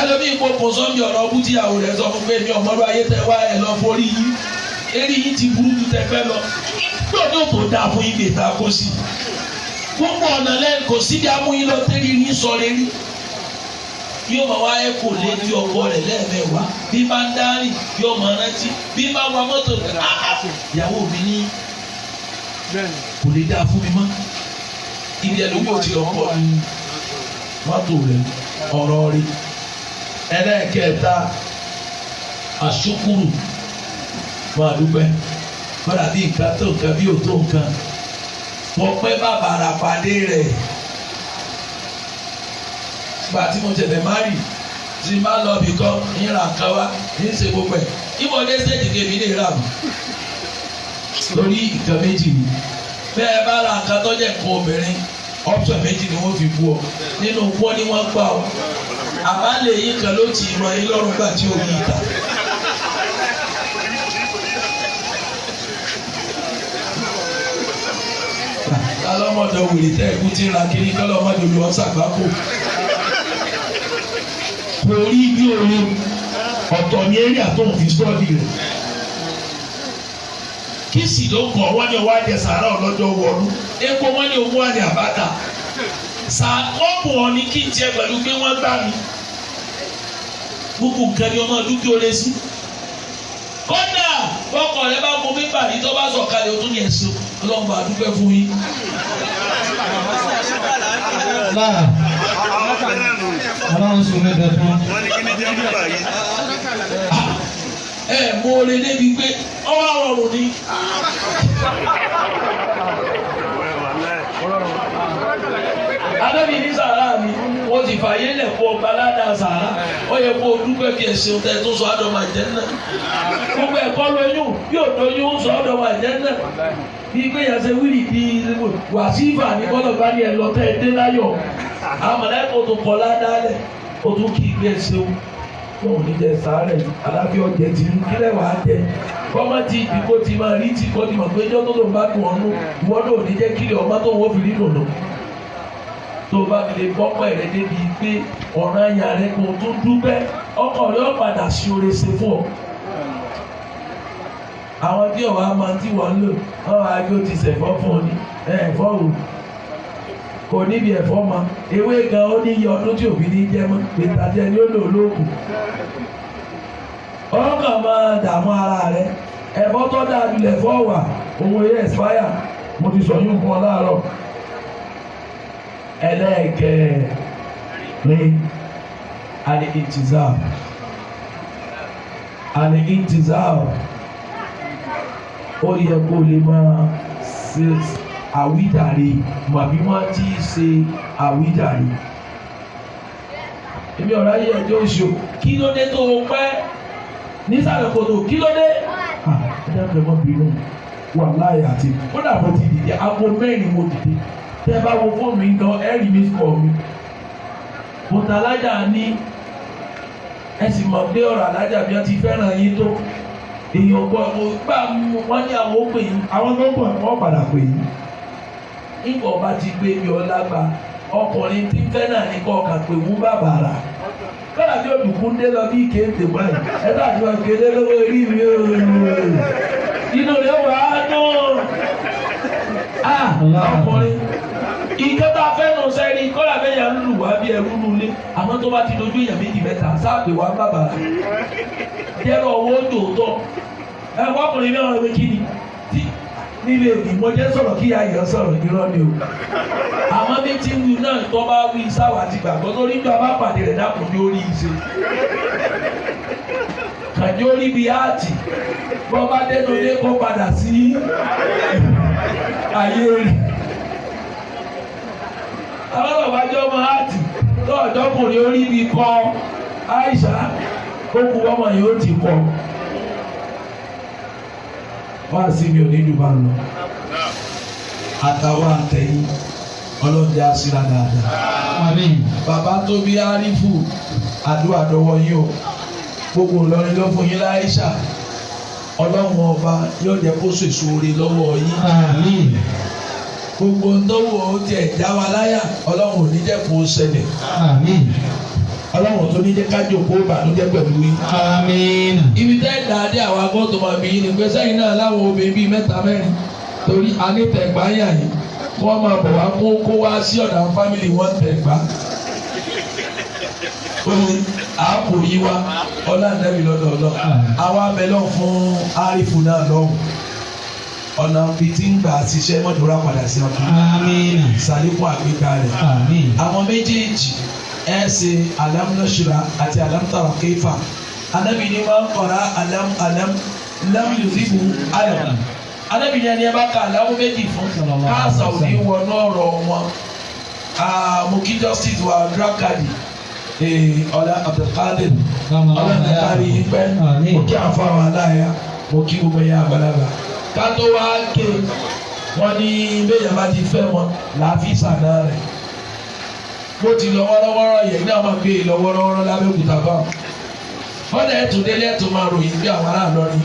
ẹlòmíì gbogbo sọ́mi ọ̀rọ̀ bútíyàwó rẹ̀ sọ fún pé mi ọ̀mọ́dún ayé tẹ wá ẹ̀ lọ forí yìí eré yìí ti burú ju tẹfẹ́ lọ gbọ́dọ̀ tó dáa fún ibi ìta kó sí gbogbo ọ̀nà lẹ́nu kò síbi amúyín lọ tẹ́lẹ̀ ní sọ̀rọ̀ rí yóò máa wá ẹ̀kọ́ létí ọkọ rẹ̀ lẹ́ẹ̀mẹ́wàá bí bá ń dárìn yóò máa rántí bí bá wa mọ́tò ìyàwó mi ní kò lè dáa fún mi mọ́ ibi ẹlòmíì ò ti ọkọ ní mọ́tò rẹ̀ ọ̀rọ̀ rí ẹlẹ́ẹ̀kẹta àṣukúrù máa dúpẹ́ bọ́dà bí nǹkan tó nǹkan bí ò tó nǹkan wọ́n pẹ́ bàbàrà pàdé rẹ̀. Gba tí mo tẹ̀lé márì tí máa lọ bì kan ìyẹn kan wá ní ṣe gbogbo ẹ̀ ìmọ̀lẹ́ sẹ́ẹ̀dì kébì lè rà mí lórí nǹkan méjì ni bẹ́ẹ̀ bá ra nǹkan tó jẹ́ nǹkan obìnrin option méjì ni wọ́n fi bú ọ nínú pọ́ ni wọ́n gbà ọ àbálẹ̀ yìí kan ló ti ìmọ̀ yín lọ́rùn gbà tí ó yí ìta. Alọ́mọdé wòlé tẹ́ ẹ̀kú tí ń ra kiri kọ́lọ́mọdé olùwọ́n ṣàgbákò. Kò rí bí orin ọ̀tọ̀ ní eré àtọ̀hún fi sọ́ọ̀dì rẹ̀. Kí sì ló kọ̀ wọ́n ní ọwọ́ àjẹ sàárà ọlọ́jọ́ wọ̀ọ́lú. Epo wọ́n ní owó àní àbáta. Sàkọ́ọ̀bù wọn ni kí n jẹ pẹ̀lú pé wọ́n gbá mi. Gbogbo nǹkan ni ọmọ dúdú ó lé sí. Kọ́dà bọ́kọ̀ rẹ bá mú mi pàdé tó bá sọ̀kalẹ̀ o tún ní ẹ̀sùn ọlọ́run bá dúpẹ́ fún yín. Ọlọ́run sùn mẹ́ta fún. Mo lè débi pé ọwọ́ àrọ̀rùn ni. Adébí ní sàrà mi, wọ́n ti fàyè lẹ̀ fún ọba aládàá sàrà. Ó yẹ kó o dúpẹ́ kí ẹ ṣeun tẹ́ tó sọ àdọ́mà jẹ́ náà. Gbogbo ẹ̀kọ́ lóyún yóò lóyún sọ àdọ́mà jẹ́ náà. Bí gbéyàsẹ́ wíìlì bí wàsífà ní kọ́lọ̀ bá ní ẹ lọ tẹ́ ẹ dé láyọ̀. Àmọ̀lẹ́kọ̀ọ́ tó kọ́ ládàálẹ̀, ó tún kí gbé ṣeun. Wọ́n ò ní jẹ sàárẹ̀ aláfíà ọ̀jẹ̀ tì í kílẹ̀ wàá jẹ. Kọ́mọ́ ti ibi kó ti máa rí ti kọ́ ti mọ̀ pé ẹjọ́ tó lòun bá dùn ọ́nú ìwọ́n náà ò ní jẹ́ kílẹ̀ ọmọ tó wọ́n fi rí dùn lọ. Tó bá fi lè bọ́pọ̀ rẹ débi pé ọ̀ràn ẹ̀yà rẹ kò tó dúpẹ́ ọkọ̀ rẹ ó padà sí oore ṣe fún ọ. Àwọn tí ọ̀wá máa ti wọ́n lò wọ́n á yóò ti ṣẹ̀fọ́ fún ọ ní ẹ̀fọ́ o kò níbi ẹ̀fọ́ mọ ewé gan ó ní iye ọdún tí òbí ní jẹ́ mọ́ ìtàjẹ́ ni ó lò lóògùn ọkàn máa dààmú ara rẹ ẹ̀fọ́ tó dáa ju ẹ̀fọ́ wà òun eré expire mo ti sọ yín fún ọ láàárọ̀ ẹlẹ́ẹ̀kẹrin al-intizar ó yẹ kó lè máa ṣe àwíjàre màbí wọ́n ti ṣe àwíjàre èmi ọ̀rọ̀ ayé ẹjọ́ oṣù kí ló dé tó o pẹ́ nísàlẹ̀ kòtò kí ló dé ẹjọ́ pẹ̀ mọ́ bínú wà láyé àti kódà mo ti dìde aago mẹ́rin mo dìde tẹ́ bá wo fóònù yìí gan ẹ̀rí mi kọ̀ mi bùtà alájà ní ẹ sì mọ̀ pé ọ̀rọ̀ alájà bí wọ́n ti fẹ́ràn yín tó èèyàn gbọ́ gbà wọ́n ní àwọn ó pè yín àwọn tó ń bọ̀ wọ́n padà pè yín nígbà ọba ti gbé mi ọlágbá ọkùnrin tí ń fẹ́ náà ní kọ́ ọ̀kà pé wú bàbàrà kọ́lá tí olùkún dé lọ bí kéde báyìí ẹ bá ti wọ́n kéde lọ́wọ́ orí mi inú rẹ̀ wà á dùn ọkùnrin ìkẹta fẹ́nu sẹ́ni kọ́lá bẹ́ẹ̀ yà ń lù wá bí ẹrú nulẹ̀ àmọ́ tó bá ti dojú èèyàn méjì mẹ́ta sáàpè wá bàbàrà jẹ́rọ owó tòótọ́ ẹ wọ́pùnrin náà wọ́n kí ni nílé ìmọ̀jẹ́ sọ̀rọ̀ kí ayọ̀ sọ̀rọ̀ irọ́ ni o àmọ́ bí tí wí náà tó bá wí sáwà ti gbàgbọ́ lórí ìjọ bá pàdé rẹ̀ dákun ní orí ìṣe kàjọ orí bíi áàtì bọ́ bá dénú lé kó padà sí ayé rẹ̀ àwọn ọ̀bájọ́ ọmọ áàtì tó ọ̀dọ́kùnrin orí bíi kọ́ Àìṣà ó kú ọmọ yìí ó ti kọ́ wá sí mi ò ní dùbà lọ àtàwọn àtẹ̀yìn ọlọ́dẹ àṣírà dáadáa. Àmín. Bàbá tó bí Árífù àdúrà dọwọ́ yín o gbogbo Ìlọrin ló fún yín láìṣà ọlọ́run ọba yóò jẹ́ kó sèso oore lọ́wọ́ yín. Àmín. Gbogbo ntọ́wọ́ ó tiẹ̀ já wa láyà ọlọ́run ò ní jẹ́ kó ṣẹlẹ̀. Àmín. Ọlọ́run tó ní jẹ́ kájọ kó bànújẹ́ pẹ̀lú yín. Àmín. Ibi tẹ́ dàdé àwọn agbọ́tò máa bí yín ni pé sẹ́yìn náà láwọn obìnrin bíi mẹ́ta mẹ́rin torí anítẹ̀gbáyà yìí wọ́n máa bọ̀ wá kó wá sí ọ̀dà fámìlì wọn tẹ̀gbá. Àpò yí wa ọlọ́dẹ̀bí lọ́dọọdọ àwa abẹ́lọ́ fún Árífù náà lọ́hùn ọ̀nà bíi tí ń gbà ṣiṣẹ́ mọ́tòrá padà sí ọkàn. Àmín. Sàlékún àgbéga rẹ̀. Àmín. Àwọn méjèèjì ẹ ṣe alam nashra àti alam tara kaifa Ànábì ni wọ́n kọ̀ra alam lam yuzibu alam Ànábì ni ẹni ẹ bá ka aláwọ méjì fún káàsà òní wọnú ọ̀rọ̀ wọn mo kí justice wa drakadi ọlá Abdulkadir ọlọ́dẹ̀kárí pẹ́ mo kí àfáwọn aláya mo kí gbogbo ẹ̀yà àgbàlagbà ká tó wá ké wọn ní bẹ́ẹ̀ yàrá ti fẹ́ wọn làáfíìsà náà rẹ̀ bó ti lọ wọ́rọ́wọ́rọ́ yẹn ní àwọn gbé lọ wọ́rọ́wọ́rọ́ lábẹ́ òkúta báwọn. Wọ́n dẹ̀ tún délé tó máa ròyìn bí àwọn aráàlú ọ̀rìn.